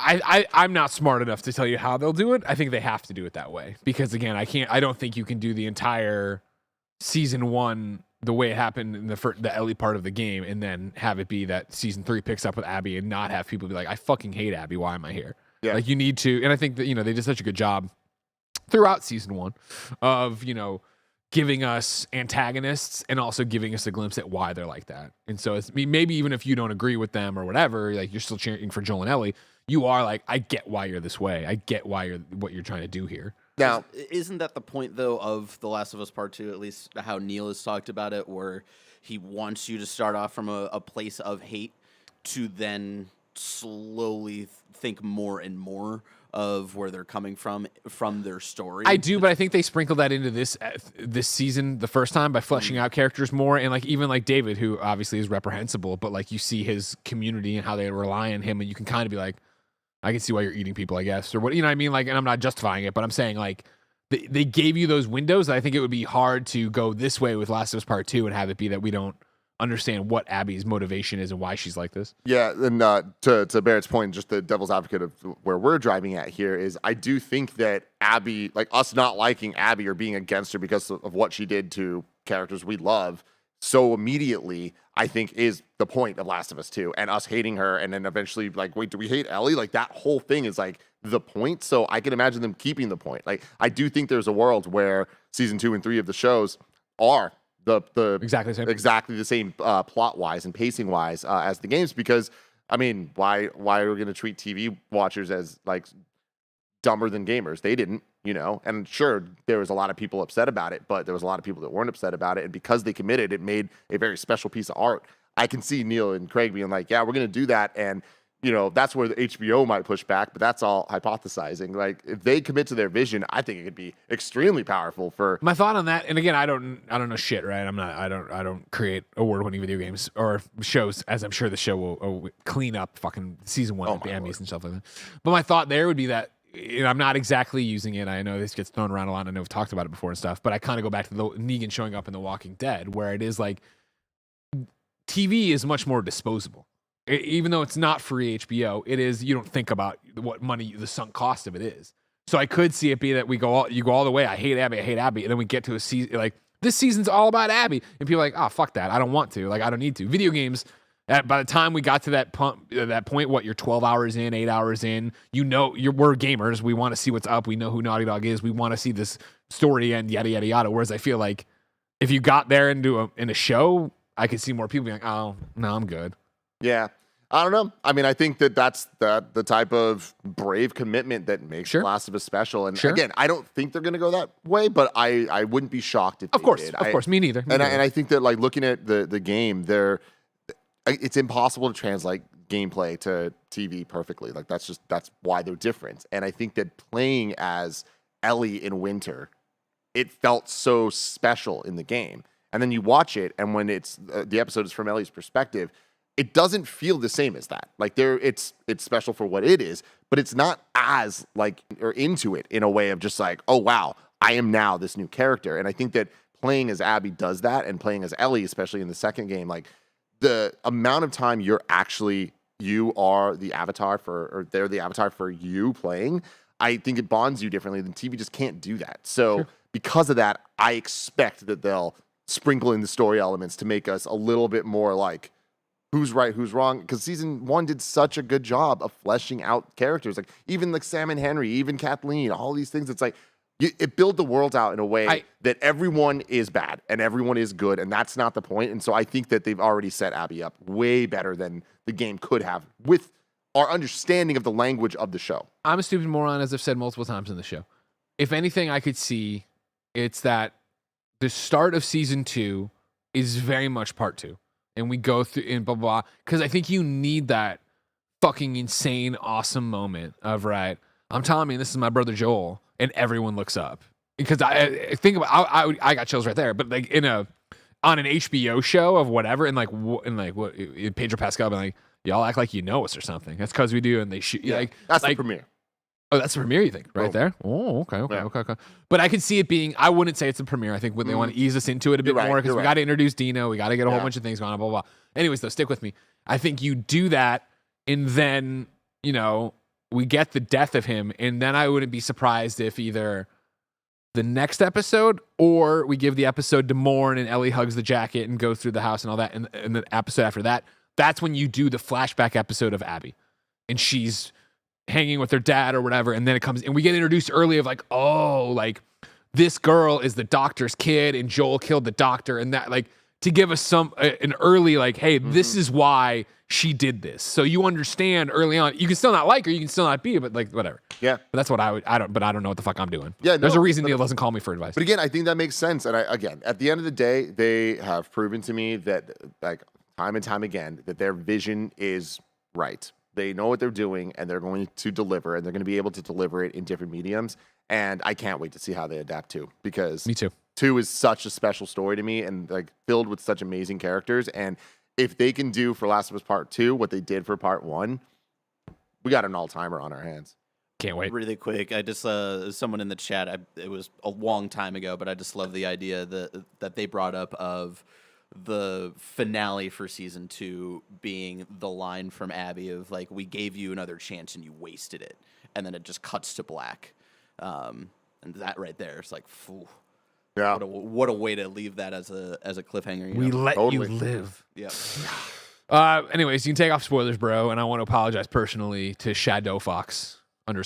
I'm not smart enough to tell you how they'll do it. I think they have to do it that way because again, I don't think you can do the entire season 1 the way it happened in the Ellie part of the game and then have it be that season 3 picks up with Abby and not have people be like, I fucking hate Abby. Why am I here?
Yeah.
Like you need to, and I think that, they did such a good job throughout season 1 of, giving us antagonists and also giving us a glimpse at why they're like that. And so it's maybe even if you don't agree with them or whatever, like you're still cheering for Joel and Ellie, you are like, I get why you're this way. I get what you're trying to do here.
Now,
isn't that the point though of The Last of Us Part 2, at least how Neil has talked about it, where he wants you to start off from a place of hate to then slowly think more and more of where they're coming from their story?
I do, but I think they sprinkled that into this season the first time by fleshing out characters more, and like even like David, who obviously is reprehensible, but like you see his community and how they rely on him, and you can kind of be like, I can see why you're eating people, I guess, or what, you know what I mean? Like, and I'm not justifying it, but I'm saying like they gave you those windows. I think it would be hard to go this way with Last of Us Part 2 and have it be that we don't understand what Abby's motivation is and why she's like this.
Yeah, and to Barrett's point, just the devil's advocate of where we're driving at here is I do think that Abby, like us not liking Abby or being against her because of what she did to characters we love so immediately, I think is the point of Last of Us 2, and us hating her and then eventually like, wait, do we hate Ellie? Like that whole thing is like the point. So I can imagine them keeping the point. Like I do think there's a world where season 2 and 3 of the shows are the exactly the same plot wise and pacing wise as the games, because I mean, why are we going to treat TV watchers as like dumber than gamers? They didn't, and sure, there was a lot of people upset about it, but there was a lot of people that weren't upset about it, and because they committed, it made a very special piece of art. I can see Neil and Craig being like, yeah, we're going to do that, and that's where the HBO might push back, but that's all hypothesizing. Like if they commit to their vision, I think it could be extremely powerful for
my thought on that. And again, I don't know shit, right? I don't create award-winning video games or shows, as I'm sure the show will clean up fucking season 1 of the Emmys and stuff like that. But my thought there would be that I'm not exactly using it. I know this gets thrown around a lot. I know we've talked about it before and stuff, but I kind of go back to the Negan showing up in The Walking Dead, where it is like TV is much more disposable. Even though it's not free HBO, it is. You don't think about what money, the sunk cost of it is. So I could see it be that you go all the way. I hate Abby, and then we get to a season like this season's all about Abby, and people are like, oh fuck that, I don't want to, like I don't need to. Video games. By the time we got to that point, what, you're 12 hours in, 8 hours in, we're gamers. We want to see what's up. We know who Naughty Dog is. We want to see this story and yada yada yada. Whereas I feel like if you got there into in a show, I could see more people being like, oh no, I'm good.
Yeah. I don't know. I mean, I think that's the type of brave commitment that makes The Last of Us special. And again, I don't think they're going to go that way, but I wouldn't be shocked if they did.
Of course, me neither.
And I think that like looking at the game, it's impossible to translate gameplay to TV perfectly. Like that's why they're different. And I think that playing as Ellie in Winter, it felt so special in the game. And then you watch it, and when it's the episode is from Ellie's perspective, it doesn't feel the same as that. Like it's special for what it is, but it's not as like or into it in a way of just like, oh wow, I am now this new character. And I think that playing as Abby does that, and playing as Ellie, especially in the second game, like the amount of time you are the avatar or they're the avatar for you playing, I think it bonds you differently than TV just can't do that. So because of that, I expect that they'll sprinkle in the story elements to make us a little bit more like who's right, who's wrong. Because season 1 did such a good job of fleshing out characters, like even like Sam and Henry, even Kathleen, all these things. It's like it built the world out in a way that everyone is bad and everyone is good, and that's not the point. And so I think that they've already set Abby up way better than the game could have with our understanding of the language of the show.
I'm a stupid moron, as I've said multiple times in the show. If anything, I could see it's that the start of season 2 is very much part 2. And we go through and blah, blah, blah. Because I think you need that fucking insane, awesome moment of, right, I'm telling you, this is my brother Joel, and everyone looks up. Because I think about, I got chills right there. But like on an HBO show of whatever, and what Pedro Pascal being like, y'all act like you know us or something. That's because we do, and they shoot. Yeah,
that's the premiere.
Oh, that's the premiere, you think, right there? Oh, okay. But I could see it being, I wouldn't say it's a premiere. I think when they want to ease us into it a bit more, because we got to introduce Dino, we got to get a whole bunch of things going on, blah, blah, blah. Anyways, though, stick with me. I think you do that, and then, we get the death of him, and then I wouldn't be surprised if either the next episode or we give the episode to Morn and Ellie hugs the jacket and goes through the house and all that, and the episode after that, that's when you do the flashback episode of Abby. And she's hanging with her dad or whatever, and then it comes and we get introduced early of like, oh, like this girl is the doctor's kid and Joel killed the doctor, and that, like, to give us an early like, hey, this is why she did this, so you understand early on. You can still not like her, you can still not be, but like whatever. Yeah, but that's what I don't know what the fuck I'm doing. Yeah, there's a reason Neil doesn't call me for advice.
But again, I think that makes sense. And again, at the end of the day, they have proven to me that, like, time and time again, that their vision is right. They know what they're doing, and they're going to deliver, and they're going to be able to deliver it in different mediums. And I can't wait to see how they adapt 2, because
me too.
2 is such a special story to me, and like filled with such amazing characters. And if they can do for Last of Us Part 2 what they did for Part 1, we got an all-timer on our hands.
Can't wait.
Really quick, I just someone in the chat. It was a long time ago, but I just love the idea that they brought up of the finale for season 2 being the line from Abby of like, we gave you another chance and you wasted it, and then it just cuts to black, and that right there is like, phew, yeah, what a way to leave that as a cliffhanger.
We let you live. Yeah. Anyways, you can take off spoilers, bro, and I want to apologize personally to Shadow Fox in the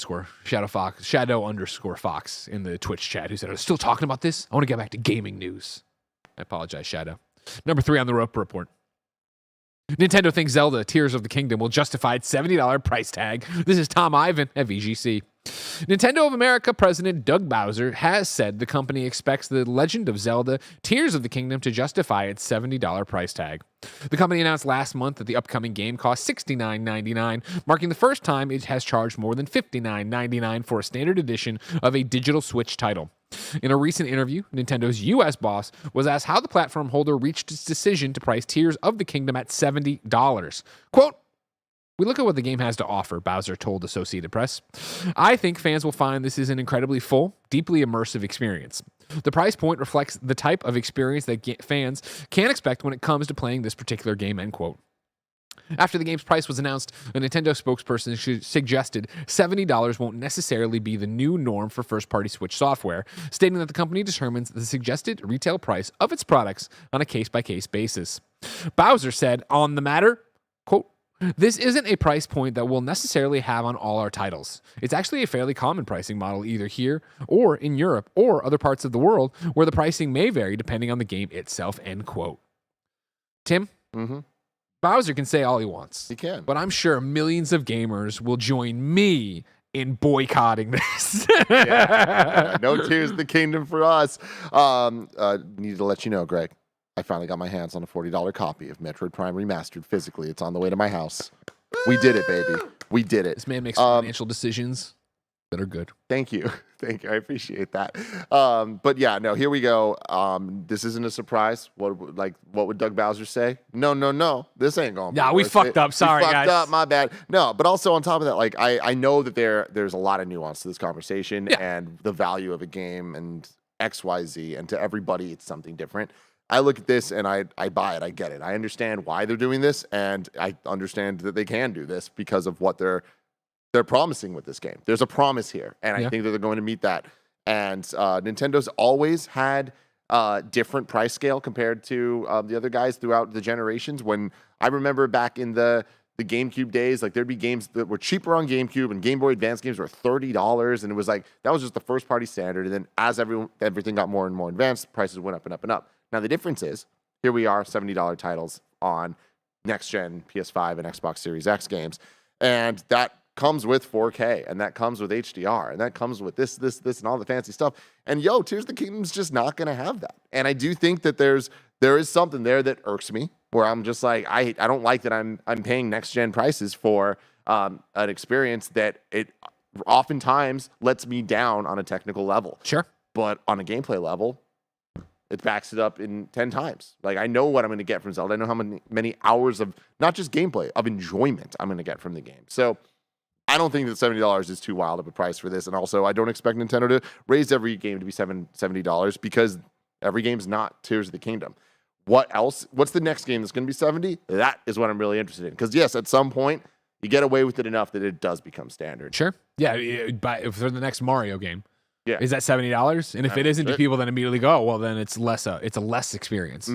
Twitch chat, who said, I'm still talking about this. I want to get back to gaming news. I apologize, Shadow. Number 3 on the rope report. Nintendo thinks Zelda Tears of the Kingdom will justify its $70 price tag. This is Tom Ivan at VGC. Nintendo of America President Doug Bowser has said the company expects The Legend of Zelda Tears of the Kingdom to justify its $70 price tag. The company announced last month that the upcoming game costs $69.99, marking the first time it has charged more than $59.99 for a standard edition of a digital Switch title. In a recent interview, Nintendo's U.S. boss was asked how the platform holder reached its decision to price Tears of the Kingdom at $70. Quote, "We look at what the game has to offer," Bowser told Associated Press. "I think fans will find this is an incredibly full, deeply immersive experience. The price point reflects the type of experience that fans can expect when it comes to playing this particular game," end quote. After the game's price was announced, a Nintendo spokesperson suggested $70 won't necessarily be the new norm for first-party Switch software, stating that the company determines the suggested retail price of its products on a case-by-case basis. Bowser said on the matter, quote, This isn't a price point that we'll necessarily have on all our titles. It's actually a fairly common pricing model either here or in Europe or other parts of the world where the pricing may vary depending on the game itself, end quote. Tim, Bowser can say all he wants.
He can.
But I'm sure millions of gamers will join me in boycotting this.
No Tears of the Kingdom for us. Need to let you know, Greg, I finally got my hands on a $40 copy of Metroid Prime Remastered physically. It's on the way to my house. We did it, baby. We did it.
This man makes financial decisions that are good.
Thank you. Thank you. I appreciate that. But yeah, no, here we go. This isn't a surprise. What would Doug Bowser say? No. This ain't going.
Yeah, we fucked up. Sorry,
we
guys.
fucked up. My bad. No, but also on top of that, like I know that there's a lot of nuance to this conversation and the value of a game and XYZ, and to everybody it's something different. I look at this and I buy it. I get it. I understand why they're doing this, and I understand that they can do this because of what they're promising with this game. There's a promise here, and I think that they're going to meet that. And Nintendo's always had different price scale compared to the other guys throughout the generations. When I remember back in the GameCube days, like there'd be games that were cheaper on GameCube, and Game Boy Advance games were $30, and it was like that was just the first party standard. And then as everything got more and more advanced, prices went up and up and up. Now the difference is here we are, $70 titles on next gen PS5 and Xbox Series X games, and that comes with 4K, and that comes with HDR, and that comes with this, and all the fancy stuff. And Tears of the Kingdom's just not going to have that. And I do think that there is something there that irks me, where I'm just like, I don't like that I'm paying next gen prices for an experience that it oftentimes lets me down on a technical level.
Sure.
But on a gameplay level, it backs it up in 10 times. Like, I know what I'm going to get from Zelda. I know how many hours of not just gameplay, of enjoyment I'm going to get from the game. So I don't think that $70 is too wild of a price for this. And also, I don't expect Nintendo to raise every game to be $70 because every game's not Tears of the Kingdom. What else? What's the next game that's going to be 70? That is what I'm really interested in. Because, yes, at some point, you get away with it enough that it does become standard.
Sure. Yeah, but for the next Mario game.
Yeah.
Is that $70? And if it isn't, do people then immediately go, oh, well, then it's a less experience.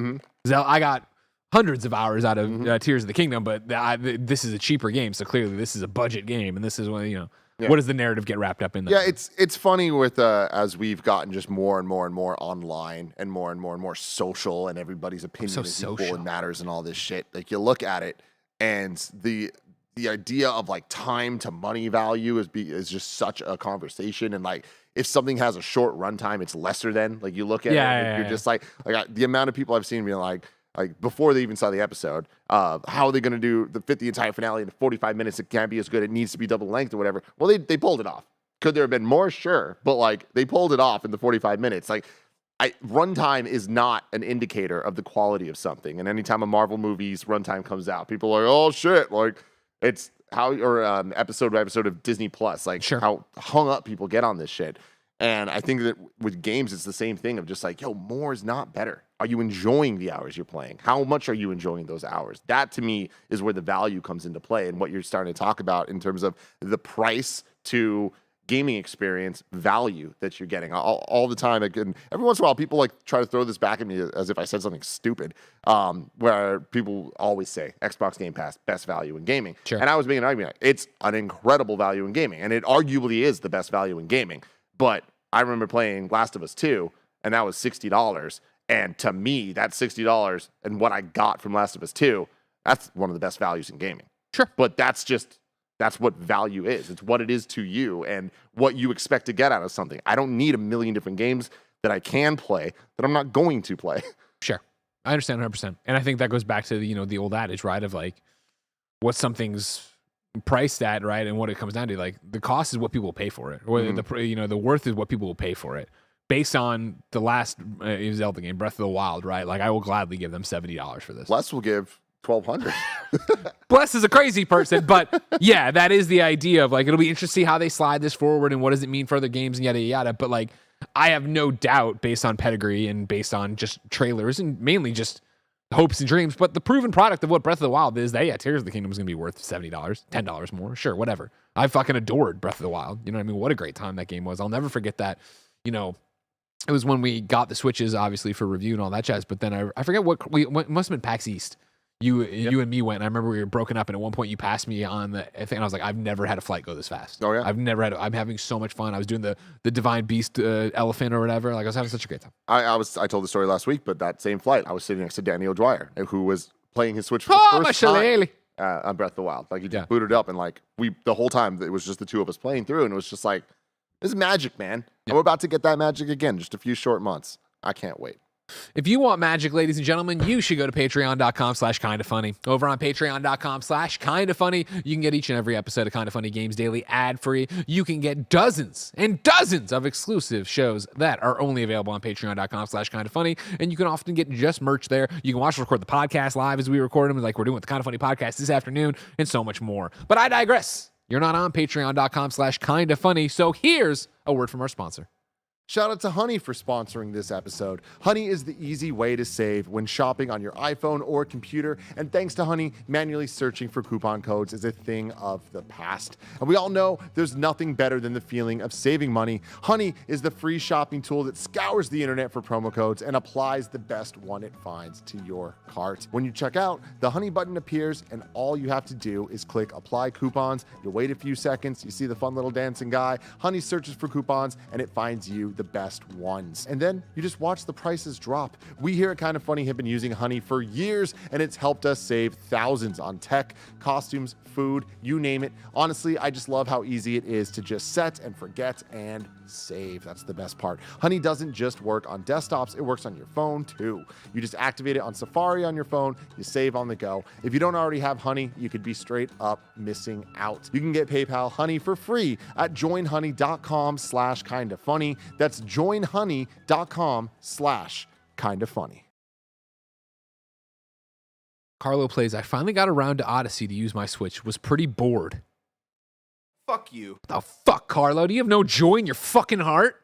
I got hundreds of hours out of Tears of the Kingdom, but this is a cheaper game, so clearly this is a budget game, and this is when what does the narrative get wrapped up in that?
Yeah, it's funny with as we've gotten just more and more online and more social, and everybody's opinion is equal and matters and all this shit. Like, you look at it, and the idea of like time to money value is just such a conversation. And like, if something has a short runtime, it's lesser than. Like, you look at it, you're just like the amount of people I've seen being like before they even saw the episode, how are they going to fit the entire finale into 45 minutes? It can't be as good. It needs to be double length or whatever. Well, they pulled it off. Could there have been more? Sure. But like, they pulled it off in the 45 minutes. Like, runtime is not an indicator of the quality of something. And anytime a Marvel movie's runtime comes out, people are like, oh shit. Like, it's how, or episode by episode of Disney Plus, like how hung up people get on this shit. And I think that with games, it's the same thing of just like, more is not better. Are you enjoying the hours you're playing? How much are you enjoying those hours? That to me is where the value comes into play, and what you're starting to talk about in terms of the price to gaming experience value that you're getting all the time. And every once in a while, people like try to throw this back at me as if I said something stupid, where people always say Xbox Game Pass, best value in gaming.
Sure.
And I was making an argument. It's an incredible value in gaming, and it arguably is the best value in gaming. But I remember playing Last of Us 2, and that was $60. And to me, that $60 and what I got from Last of Us 2, that's one of the best values in gaming.
Sure.
But that's what value is. It's what it is to you and what you expect to get out of something. I don't need a million different games that I can play that I'm not going to play.
Sure. I understand 100%. And I think that goes back to the old adage, right, of like what something's priced at, right, and what it comes down to. Like, the cost is what people will pay for it, or the worth is what people will pay for it. Based on the last Zelda game, Breath of the Wild, right? Like, I will gladly give them $70 for this.
Les will give $1,200.
Bless is a crazy person, but yeah, that is the idea of like, it'll be interesting to see how they slide this forward and what does it mean for other games and yada yada. But like, I have no doubt, based on pedigree and based on just trailers and mainly just hopes and dreams, but the proven product of what Breath of the Wild is, that Tears of the Kingdom is going to be worth $70, $10 more, sure, whatever. I fucking adored Breath of the Wild. You know what I mean? What a great time that game was. I'll never forget that. It was when we got the Switches, obviously, for review and all that jazz. But then I forget what must have been PAX East. you and me went. And I remember we were broken up, and at one point you passed me on the thing, and I was like, I've never had a flight go this fast.
Oh, yeah?
I'm having so much fun. I was doing the Divine Beast elephant or whatever. Like I was having such a great time.
I told the story last week, but that same flight, I was sitting next to Danny O'Dwyer, who was playing his Switch for the first time on Breath of the Wild. Like he just booted up, and like the whole time it was just the two of us playing through, and it was just like, this is magic, man. And we're about to get that magic again, just a few short months. I can't wait.
If you want magic, ladies and gentlemen, you should go to patreon.com/kindafunny. Over on patreon.com/kindafunny, you can get each and every episode of Kinda Funny Games Daily ad-free. You can get dozens and dozens of exclusive shows that are only available on patreon.com/kindafunny. And you can often get just merch there. You can watch us record the podcast live as we record them, like we're doing with the Kinda Funny podcast this afternoon, and so much more. But I digress. You're not on patreon.com/kindafunny. So here's a word from our sponsor.
Shout out to Honey for sponsoring this episode. Honey is the easy way to save when shopping on your iPhone or computer. And thanks to Honey, manually searching for coupon codes is a thing of the past. And we all know there's nothing better than the feeling of saving money. Honey is the free shopping tool that scours the internet for promo codes and applies the best one it finds to your cart. When you check out, the Honey button appears, and all you have to do is click Apply Coupons. You wait a few seconds, you see the fun little dancing guy. Honey searches for coupons, and it finds you the best ones. And then you just watch the prices drop. We here at Kinda Funny have been using Honey for years, and it's helped us save thousands on tech, costumes, food, you name it. Honestly, I just love how easy it is to just set and forget and save. That's the best part. Honey doesn't just work on desktops, it works on your phone too. You just activate it on Safari on your phone, you save on the go. If you don't already have Honey, you could be straight up missing out. You can get PayPal Honey for free at joinhoney.com/kindafunny. That's joinhoney.com/kindafunny.
Carlo plays, I finally got around to Odyssey to use my Switch. Was pretty bored.
Fuck you.
What the fuck, Carlo? Do you have no joy in your fucking heart?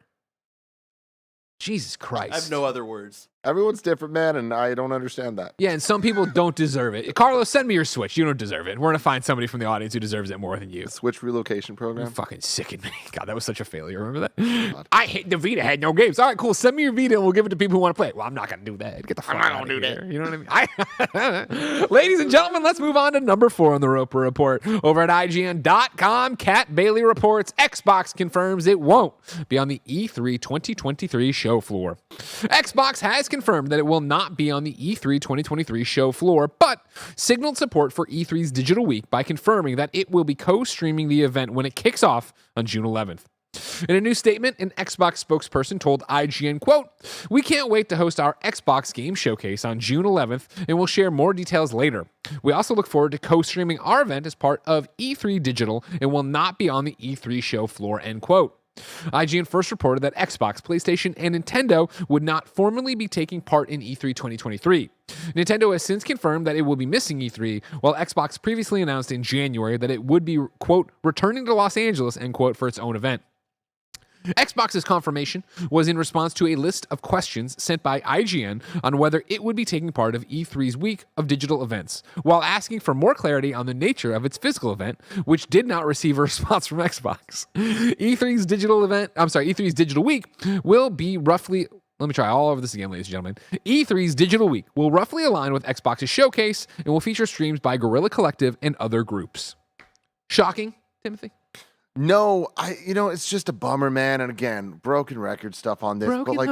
Jesus Christ.
I have no other words.
Everyone's different, man, and I don't understand that.
Yeah, and some people don't deserve it. Carlos, send me your Switch. You don't deserve it. We're going to find somebody from the audience who deserves it more than you.
The Switch relocation program.
You're fucking sickened me. God, that was such a failure. Remember that? God. I hate the Vita had no games. All right, cool. Send me your Vita and we'll give it to people who want to play it. Well, I'm not going to do that. Get the fuck out of here. You know what I mean? Ladies and gentlemen, let's move on to number 4 on the Roper Report. Over at IGN.com, Kat Bailey reports Xbox confirms it won't be on the E3 2023 show floor. Xbox has confirmed that it will not be on the E3 2023 show floor, but signaled support for E3's Digital Week by confirming that it will be co-streaming the event when it kicks off on June 11th. In a new statement, an Xbox spokesperson told IGN, quote, "We can't wait to host our Xbox Game Showcase on June 11th, and we'll share more details later. We also look forward to co-streaming our event as part of E3 Digital and will not be on the E3 show floor," end quote. IGN first reported that Xbox, PlayStation, and Nintendo would not formally be taking part in E3 2023. Nintendo has since confirmed that it will be missing E3, while Xbox previously announced in January that it would be, quote, returning to Los Angeles, end quote, for its own event. Xbox's confirmation was in response to a list of questions sent by IGN on whether it would be taking part of E3's week of digital events, while asking for more clarity on the nature of its physical event, which did not receive a response from Xbox. E3's digital week will be roughly, let me try all over this again, ladies and gentlemen. E3's digital week will roughly align with Xbox's showcase and will feature streams by Guerrilla Collective and other groups. Shocking, Timothy?
No, it's just a bummer, man. And again, broken record stuff on this. But like,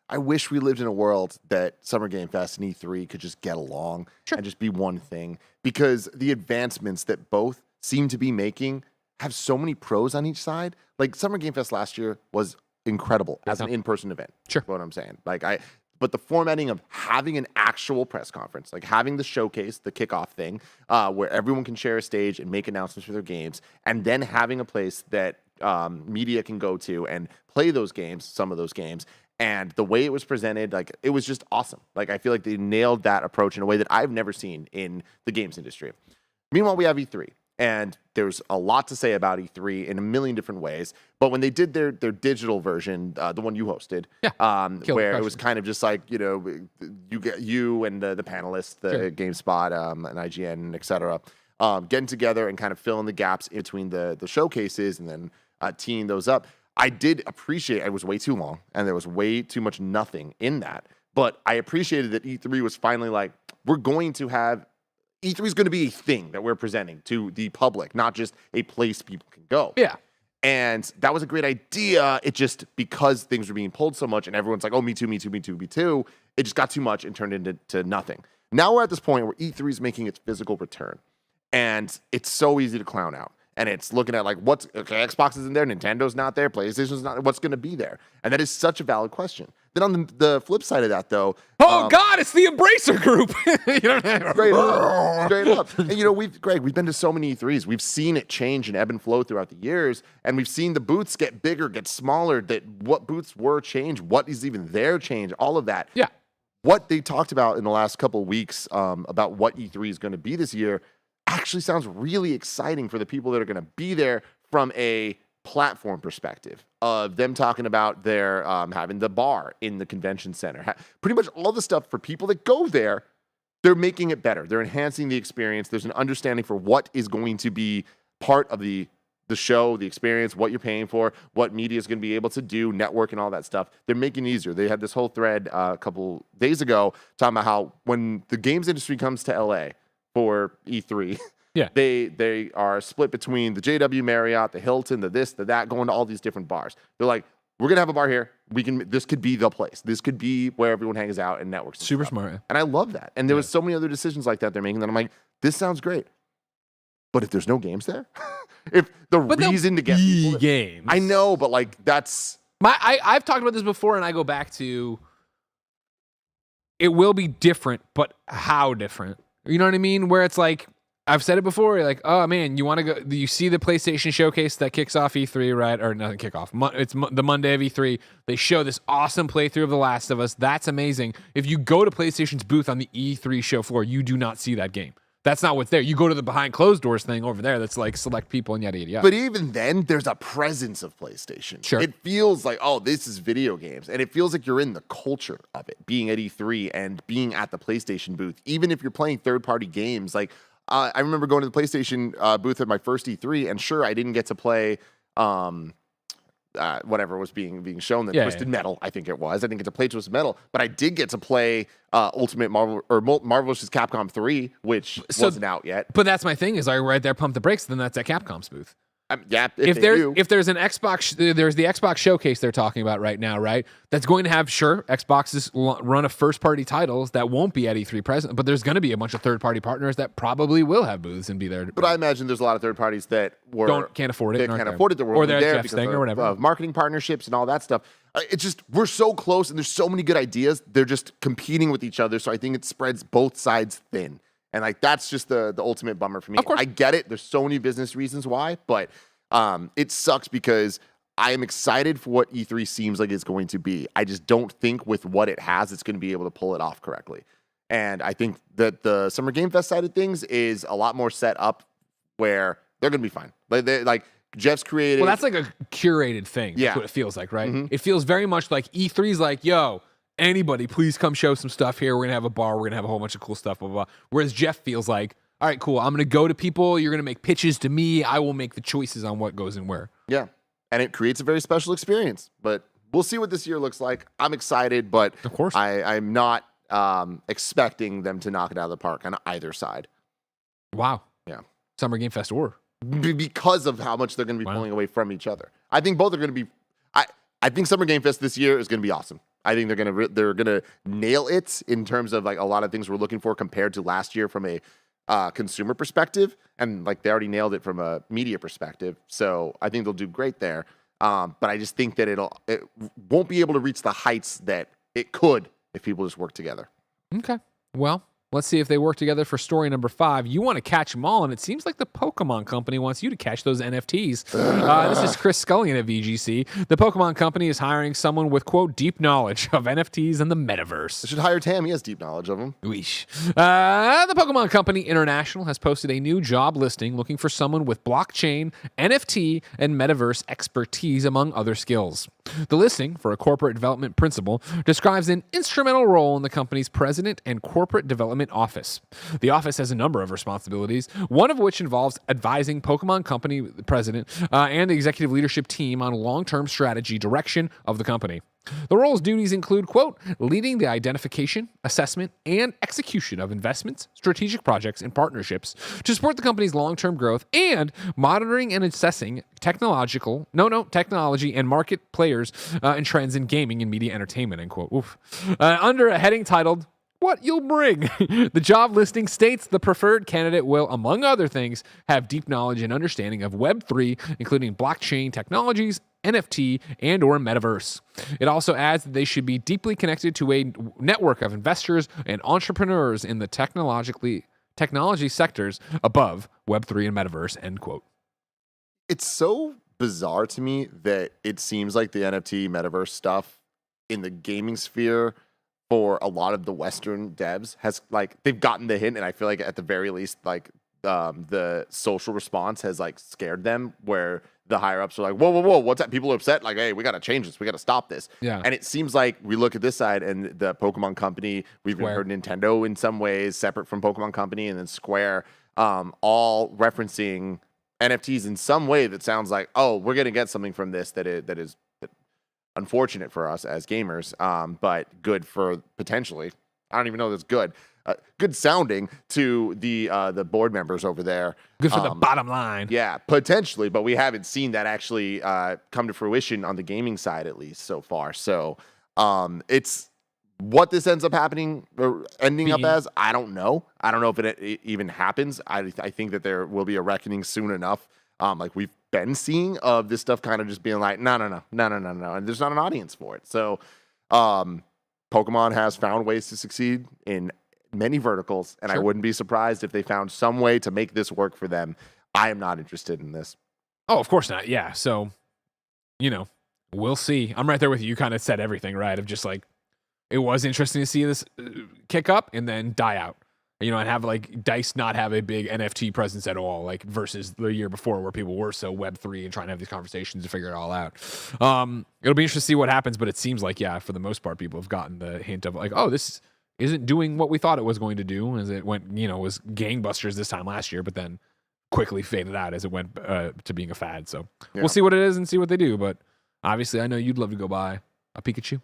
I wish we lived in a world that Summer Game Fest and E3 could just get along and just be one thing. Because the advancements that both seem to be making have so many pros on each side. Like Summer Game Fest last year was incredible as an in-person event.
Sure.
What I'm saying. But the formatting of having an actual press conference, like having the showcase, the kickoff thing, where everyone can share a stage and make announcements for their games, and then having a place that media can go to and play those games, some of those games, and the way it was presented, like it was just awesome. Like I feel like they nailed that approach in a way that I've never seen in the games industry. Meanwhile, we have E3. And there's a lot to say about E3 in a million different ways. But when they did their digital version, the one you hosted, where it was kind of just like, you get you and the panelists, the GameSpot and IGN, et cetera, getting together and kind of filling the gaps in between the showcases and then teeing those up. I did appreciate it was way too long and there was way too much nothing in that. But I appreciated that E3 was finally like, we're going to have E3 is going to be a thing that we're presenting to the public, not just a place people can go.
Yeah.
And that was a great idea. It just, because things were being pulled so much and everyone's like, oh, me too, me too, me too, me too, it just got too much and turned into nothing. Now we're at this point where E3 is making its physical return. And it's so easy to clown out. And it's looking at like, Xbox isn't there, Nintendo's not there, PlayStation's not there, what's going to be there? And that is such a valid question. Then on the flip side of that, though.
God, it's the Embracer Group.
Straight up. And Greg, we've been to so many E3s. We've seen it change and ebb and flow throughout the years. And we've seen the booths get bigger, get smaller, that what booths were change, what is even there change, all of that.
Yeah.
What they talked about in the last couple of weeks about what E3 is going to be this year actually sounds really exciting for the people that are going to be there from a platform perspective of them talking about their having the bar in the convention center. Pretty much all the stuff for people that go there, they're making it better. They're enhancing the experience. There's an understanding for what is going to be part of the show, the experience, what you're paying for, what media is going to be able to do, network and all that stuff. They're making it easier. They had this whole thread a couple days ago talking about how when the games industry comes to LA for E3,
yeah,
they are split between the JW Marriott, the Hilton, the this, the that, going to all these different bars. They're like, we're gonna have a bar here. This could be the place. This could be where everyone hangs out and networks. And
super
stuff.
smart.
And I love that. And there was so many other decisions like that they're making that I'm like, this sounds great. But if there's no games there, if the reason to get people
games,
I know, but like that's
I've talked about this before, and I go back to it will be different, but how different? You know what I mean? Where it's like, I've said it before, you're like, oh man, you want to go, you see the PlayStation showcase that kicks off E3, right? Or nothing kickoff. It's the Monday of E3. They show this awesome playthrough of The Last of Us. That's amazing. If you go to PlayStation's booth on the E3 show floor, you do not see that game. That's not what's there. You go to the behind closed doors thing over there that's like select people and yada, yada, yada.
But even then, there's a presence of PlayStation.
Sure.
It feels like, oh, this is video games. And it feels like you're in the culture of it, being at E3 and being at the PlayStation booth. Even if you're playing third-party games. Like, I remember going to the PlayStation booth at my first E3, and sure, I didn't get to play whatever was being shown, the Twisted Metal, I think it was. I didn't get to play Twisted Metal, but I did get to play Ultimate Marvel or Marvel vs. Capcom 3, which wasn't out yet.
But that's my thing is I right there pump the brakes, then that's at Capcom's booth.
Yeah,
if there's an Xbox, there's the Xbox showcase they're talking about right now, right? That's going to have, sure, Xbox's run of first-party titles that won't be at E3 present, but there's going to be a bunch of third-party partners that probably will have booths and be there.
But I imagine there's a lot of third parties that
can't afford it,
that can't afford it, that were
they're
there
Jeff's
because
thing or whatever,
of marketing partnerships and all that stuff. It's just we're so close, and there's so many good ideas. They're just competing with each other, so I think it spreads both sides thin, and like that's just the ultimate bummer for me.
Of course.
I get it. There's so many business reasons why, but. It sucks because I am excited for what E3 seems like it's going to be. I just don't think with what it has, it's going to be able to pull it off correctly. And I think that the Summer Game Fest side of things is a lot more set up where they're going to be fine. Like Jeff's created.
Well, that's like a curated thing.
Yeah.
That's what it feels like, right?
Mm-hmm.
It feels very much like E3's like, yo, anybody, please come show some stuff here. We're going to have a bar. We're going to have a whole bunch of cool stuff, blah, blah, blah. Whereas Jeff feels like, all right, cool. I'm going to go to people. You're going to make pitches to me. I will make the choices on what goes and where.
Yeah. And it creates a very special experience. But we'll see what this year looks like. I'm excited, but
of course,
I'm not expecting them to knock it out of the park on either side.
Wow.
Yeah.
Summer Game Fest or.
Because of how much they're going to be pulling away from each other. I think both are going to be. I think Summer Game Fest this year is going to be awesome. I think they're going to nail it in terms of like a lot of things we're looking for compared to last year from a consumer perspective, and like they already nailed it from a media perspective. So I think they'll do great there. But I just think that it won't be able to reach the heights that it could if people just work together.
Okay. Well, let's see if they work together for story number 5. You want to catch them all, and it seems like the Pokemon Company wants you to catch those NFTs. This is Chris Scullion at VGC. The Pokemon Company is hiring someone with, quote, deep knowledge of NFTs and the metaverse.
I should hire Tam. He has deep knowledge of them.
Weesh. The Pokemon Company International has posted a new job listing looking for someone with blockchain, NFT, and metaverse expertise, among other skills. The listing, for a corporate development principal, describes an instrumental role in the company's president and corporate development office. The office has a number of responsibilities, one of which involves advising Pokemon Company president and the executive leadership team on long-term strategy direction of the company. The role's duties include, quote, leading the identification, assessment, and execution of investments, strategic projects, and partnerships to support the company's long-term growth and monitoring and assessing technology and market players and trends in gaming and media entertainment, end quote. Oof. Under a heading titled, what you'll bring. The job listing states the preferred candidate will, among other things, have deep knowledge and understanding of Web3, including blockchain technologies, NFT, and or metaverse. It also adds that they should be deeply connected to a network of investors and entrepreneurs in the technology sectors above Web3 and metaverse, end quote.
It's so bizarre to me that it seems like the NFT metaverse stuff in the gaming sphere for a lot of the Western devs has like they've gotten the hint, and I feel like at the very least like the social response has like scared them, where the higher ups are like, whoa, what's that? People are upset, like, hey, we got to change this, we got to stop this.
Yeah.
And it seems like we look at this side and the Pokemon Company, we've even heard Nintendo in some ways separate from Pokemon Company, and then Square, all referencing NFTs in some way that sounds like, oh, we're gonna get something from this that is unfortunate for us as gamers, but good for potentially. I don't even know that's good. Good sounding to the board members over there.
Good for the bottom line.
Yeah, potentially, but we haven't seen that actually come to fruition on the gaming side, at least so far. So it's what this ends up happening or ending up as. I don't know. I don't know if it even happens. I think that there will be a reckoning soon enough. Like we've been seeing of this stuff kind of just being like, no. And there's not an audience for it. So Pokemon has found ways to succeed in many verticals, and I wouldn't be surprised if they found some way to make this work for them. I am not interested in this.
Oh, of course not. Yeah. So, we'll see. I'm right there with you. You kind of said everything, right? Of just like, it was interesting to see this kick up and then die out. And have like DICE not have a big NFT presence at all, like versus the year before where people were so Web3 and trying to have these conversations to figure it all out. It'll be interesting to see what happens, but it seems like, yeah, for the most part, people have gotten the hint of like, oh, this isn't doing what we thought it was going to do, as it went, was gangbusters this time last year, but then quickly faded out as it went to being a fad. So we'll see what it is and see what they do. But obviously, I know you'd love to go buy a Pikachu.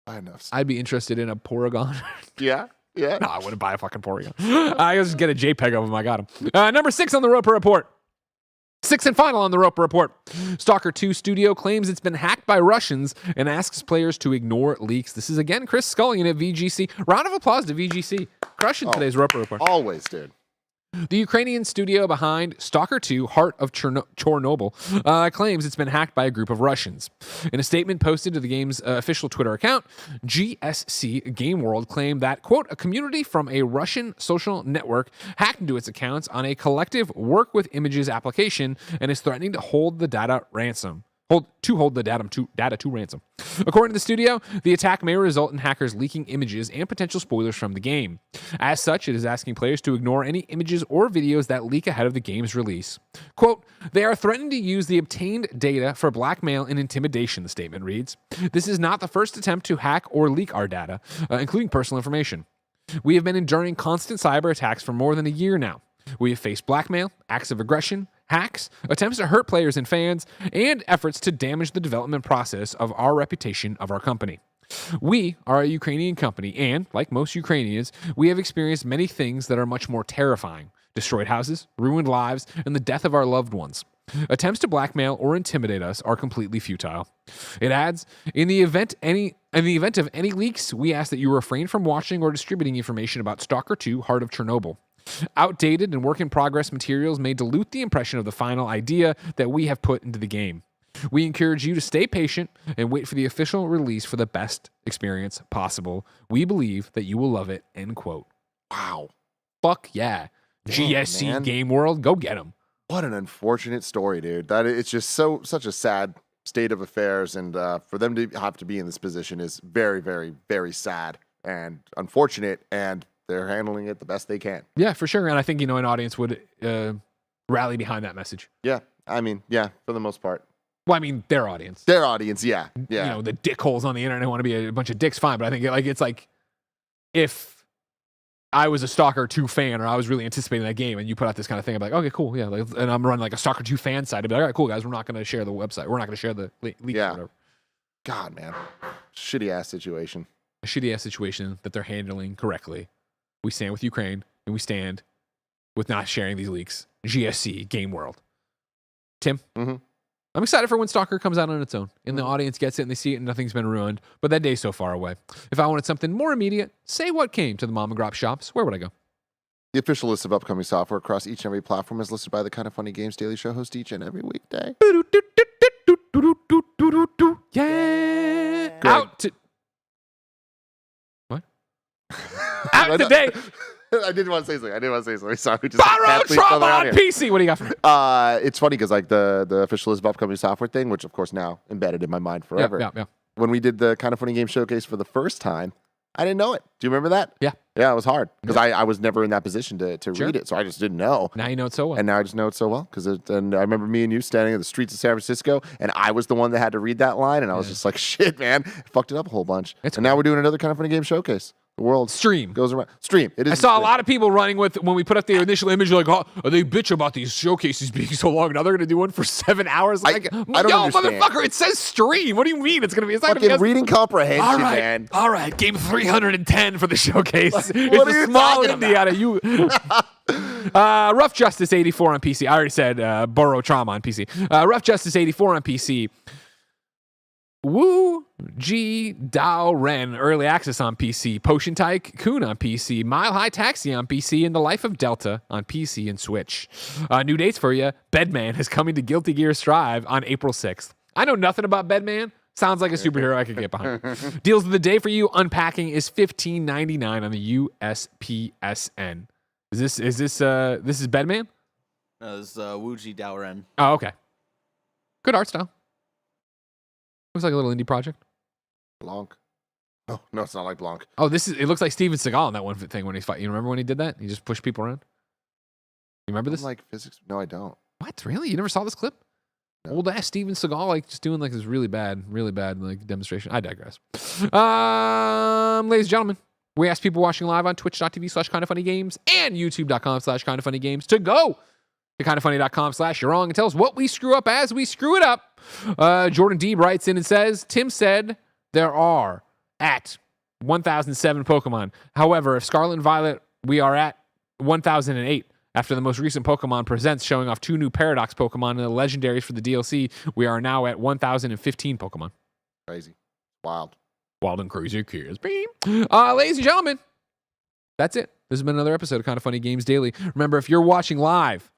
I know.
I'd be interested in a Porygon.
Yeah. Yeah.
No, I wouldn't buy a fucking Porygon. I just get a JPEG of him. I got him. Number 6 on the Roper Report. 6th and final on the Roper Report. Stalker 2 Studio claims it's been hacked by Russians and asks players to ignore leaks. This is again Chris Scullion at VGC. Round of applause to VGC. Crushing today's Roper Report.
Always, dude.
The Ukrainian studio behind Stalker 2, Heart of Chernobyl, claims it's been hacked by a group of Russians. In a statement posted to the game's official Twitter account, GSC Game World claimed that, quote, a community from a Russian social network hacked into its accounts on a collective work with images application and is threatening to hold the data ransom. Hold the data to ransom. According to the studio, the attack may result in hackers leaking images and potential spoilers from the game. As such, it is asking players to ignore any images or videos that leak ahead of the game's release. Quote, they are threatening to use the obtained data for blackmail and intimidation, the statement reads. This is not the first attempt to hack or leak our data, including personal information. We have been enduring constant cyber attacks for more than a year now. We have faced blackmail, acts of aggression, hacks, attempts to hurt players and fans, and efforts to damage the development process of our reputation of our company. We are a Ukrainian company, and, like most Ukrainians, we have experienced many things that are much more terrifying. Destroyed houses, ruined lives, and the death of our loved ones. Attempts to blackmail or intimidate us are completely futile. It adds, in the event of any leaks, we ask that you refrain from watching or distributing information about Stalker 2, Heart of Chernobyl. Outdated and work-in-progress materials may dilute the impression of the final idea that we have put into the game. We encourage you to stay patient and wait for the official release for the best experience possible. We believe that you will love it, end quote.
Wow.
Fuck yeah. GSC
man.
Game World, go get them.
What an unfortunate story, dude. It's just such a sad state of affairs, and for them to have to be in this position is very, very, very sad and unfortunate, and they're handling it the best they can.
Yeah, for sure. And I think, an audience would rally behind that message.
Yeah. I mean, yeah, for the most part.
Well, I mean, their audience.
Their audience, yeah. Yeah.
The dickholes on the internet want to be a bunch of dicks, fine. But I think it's like if I was a Stalker 2 fan or I was really anticipating that game and you put out this kind of thing, I'd be like, okay, cool. Yeah. And I'm running like a Stalker 2 fan site. I'd be like, all right, cool, guys. We're not going to share the website. We're not going to share the leak or whatever.
God, man. Shitty ass situation.
A shitty ass situation that they're handling correctly. We stand with Ukraine, and we stand with not sharing these leaks. GSC, Game World. Tim?
Mm-hmm.
I'm excited for when Stalker comes out on its own and the audience gets it and they see it and nothing's been ruined, but that day's so far away. If I wanted something more immediate, say what came to the mom and grop shops, where would I go?
The official list of upcoming software across each and every platform is listed by the Kind of Funny Games Daily Show host each and every weekday.
Yeah.
Greg.
Out to... What? Out today.
I didn't want to say something. Sorry. Just
Borrow trauma on PC. What do you got for me?
It's funny because like the official list of upcoming software thing, which of course now embedded in my mind forever.
Yeah.
When we did the Kind of Funny Game Showcase for the first time, I didn't know it. Do you remember that?
Yeah.
Yeah, it was hard because I was never in that position to
Sure.
read it, so I just didn't know.
Now you know it so well.
And now I just know it so well and I remember me and you standing in the streets of San Francisco, and I was the one that had to read that line, and I was just like, "Shit, man, I fucked it up a whole bunch."
It's
and now we're doing another Kind of Funny Game Showcase. The world
Stream.
goes around. Stream. It is.
I saw a lot of people running with when we put up the initial image, like, oh, they bitch about these showcases being so long. Now they're going to do one for 7 hours. Like,
I don't
yo,
understand.
motherfucker, it says stream. What do you mean? It's going to be? It's not going to
Fucking
be.
reading comprehension, man.
All right. Game 310 for the showcase.
What
It's
are
a
you
small
talking
indie out of you. Rough Justice 84 on PC. I already said Burrow Trauma on PC. Rough Justice 84 on PC. Wu Ji Dao Ren Early Access on PC, Potion Tycoon on PC, Mile High Taxi on PC, and The Life of Delta on PC and Switch. New dates for you. Bedman is coming to Guilty Gear Strive on April 6th. I know nothing about Bedman. Sounds like a superhero I could get behind. Deals of the day for you. Unpacking is $15.99 on the USPSN. Is this Bedman?
No, this is Wuji Daoren.
Oh, okay. Good art style. Looks like a little indie project.
Blanc. Oh, no, it's not like Blanc.
Oh, it looks like Steven Seagal in that one thing when he's fighting. You remember when he did that? He just pushed people around? You remember this?
Like physics? No, I don't.
What? Really? You never saw this clip?
No.
Old ass Steven Seagal, like just doing like this really bad like demonstration. I digress. Ladies and gentlemen, we ask people watching live on twitch.tv/kindoffunnygames and youtube.com/kindoffunnygames to go to kindoffunny.com/you're wrong and tell us what we screw up as we screw it up. Jordan Deeb writes in and says, Tim said there are at 1,007 Pokemon. However, if Scarlet and Violet, we are at 1,008. After the most recent Pokemon Presents showing off 2 new Paradox Pokemon and the legendaries for the DLC, we are now at 1,015 Pokemon.
Crazy. Wild.
Wild and crazy kids. Ladies and gentlemen, that's it. This has been another episode of Kind of Funny Games Daily. Remember, if you're watching live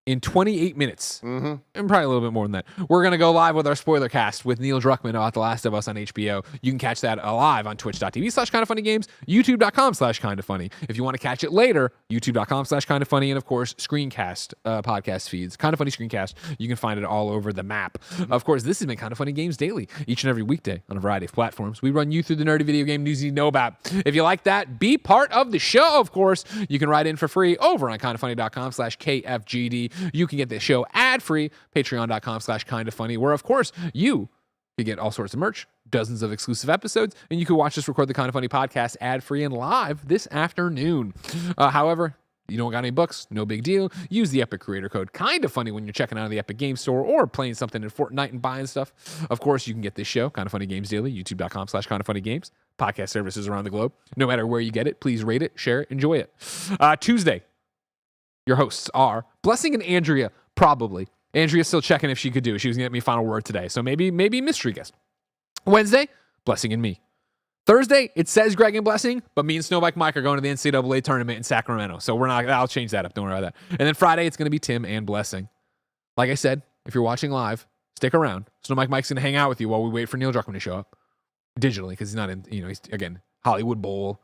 in 28 minutes, and probably a little bit more than that, we're going to go live with our spoiler cast with Neil Druckmann about The Last of Us on HBO. You can catch that live on twitch.tv/kindoffunnygames, youtube.com/kindoffunny. If you want to catch it later, youtube.com/kindoffunny, and of course, screencast podcast feeds. Kind of Funny screencast. You can find it all over the map. Of course, this has been Kind of Funny Games Daily, each and every weekday on a variety of platforms. We run you through the nerdy video game news you know about. If you like that, be part of the show, of course. You can write in for free over on kindoffunny.com/KFGD. You can get this show ad-free, patreon.com/kindoffunny, where, of course, you can get all sorts of merch, dozens of exclusive episodes, and you can watch us record the Kind of Funny podcast ad-free and live this afternoon. However, you don't got any books, no big deal. Use the Epic Creator Code Kind of Funny when you're checking out the Epic Game Store or playing something in Fortnite and buying stuff. Of course, you can get this show, Kind of Funny Games Daily, youtube.com/kindoffunnygames, podcast services around the globe. No matter where you get it, please rate it, share it, enjoy it. Tuesday, your hosts are Blessing and Andrea, probably. Andrea's still checking if she could do it. She was going to get me a final word today, so maybe mystery guest. Wednesday, Blessing and me. Thursday, it says Greg and Blessing, but me and Snowbike Mike are going to the NCAA tournament in Sacramento, so I'll change that up. Don't worry about that. And then Friday, it's going to be Tim and Blessing. Like I said, if you're watching live, stick around. Snowbike Mike's going to hang out with you while we wait for Neil Druckmann to show up digitally, because he's not in, he's, again, Hollywood Bowl,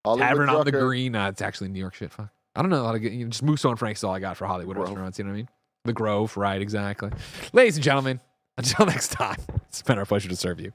Tavern on the Green. It's actually New York shit. Fuck. I don't know how to get, just Musso and Frank's all I got for Hollywood restaurants, you know what I mean? The Grove, right, exactly. Ladies and gentlemen, until next time, it's been our pleasure to serve you.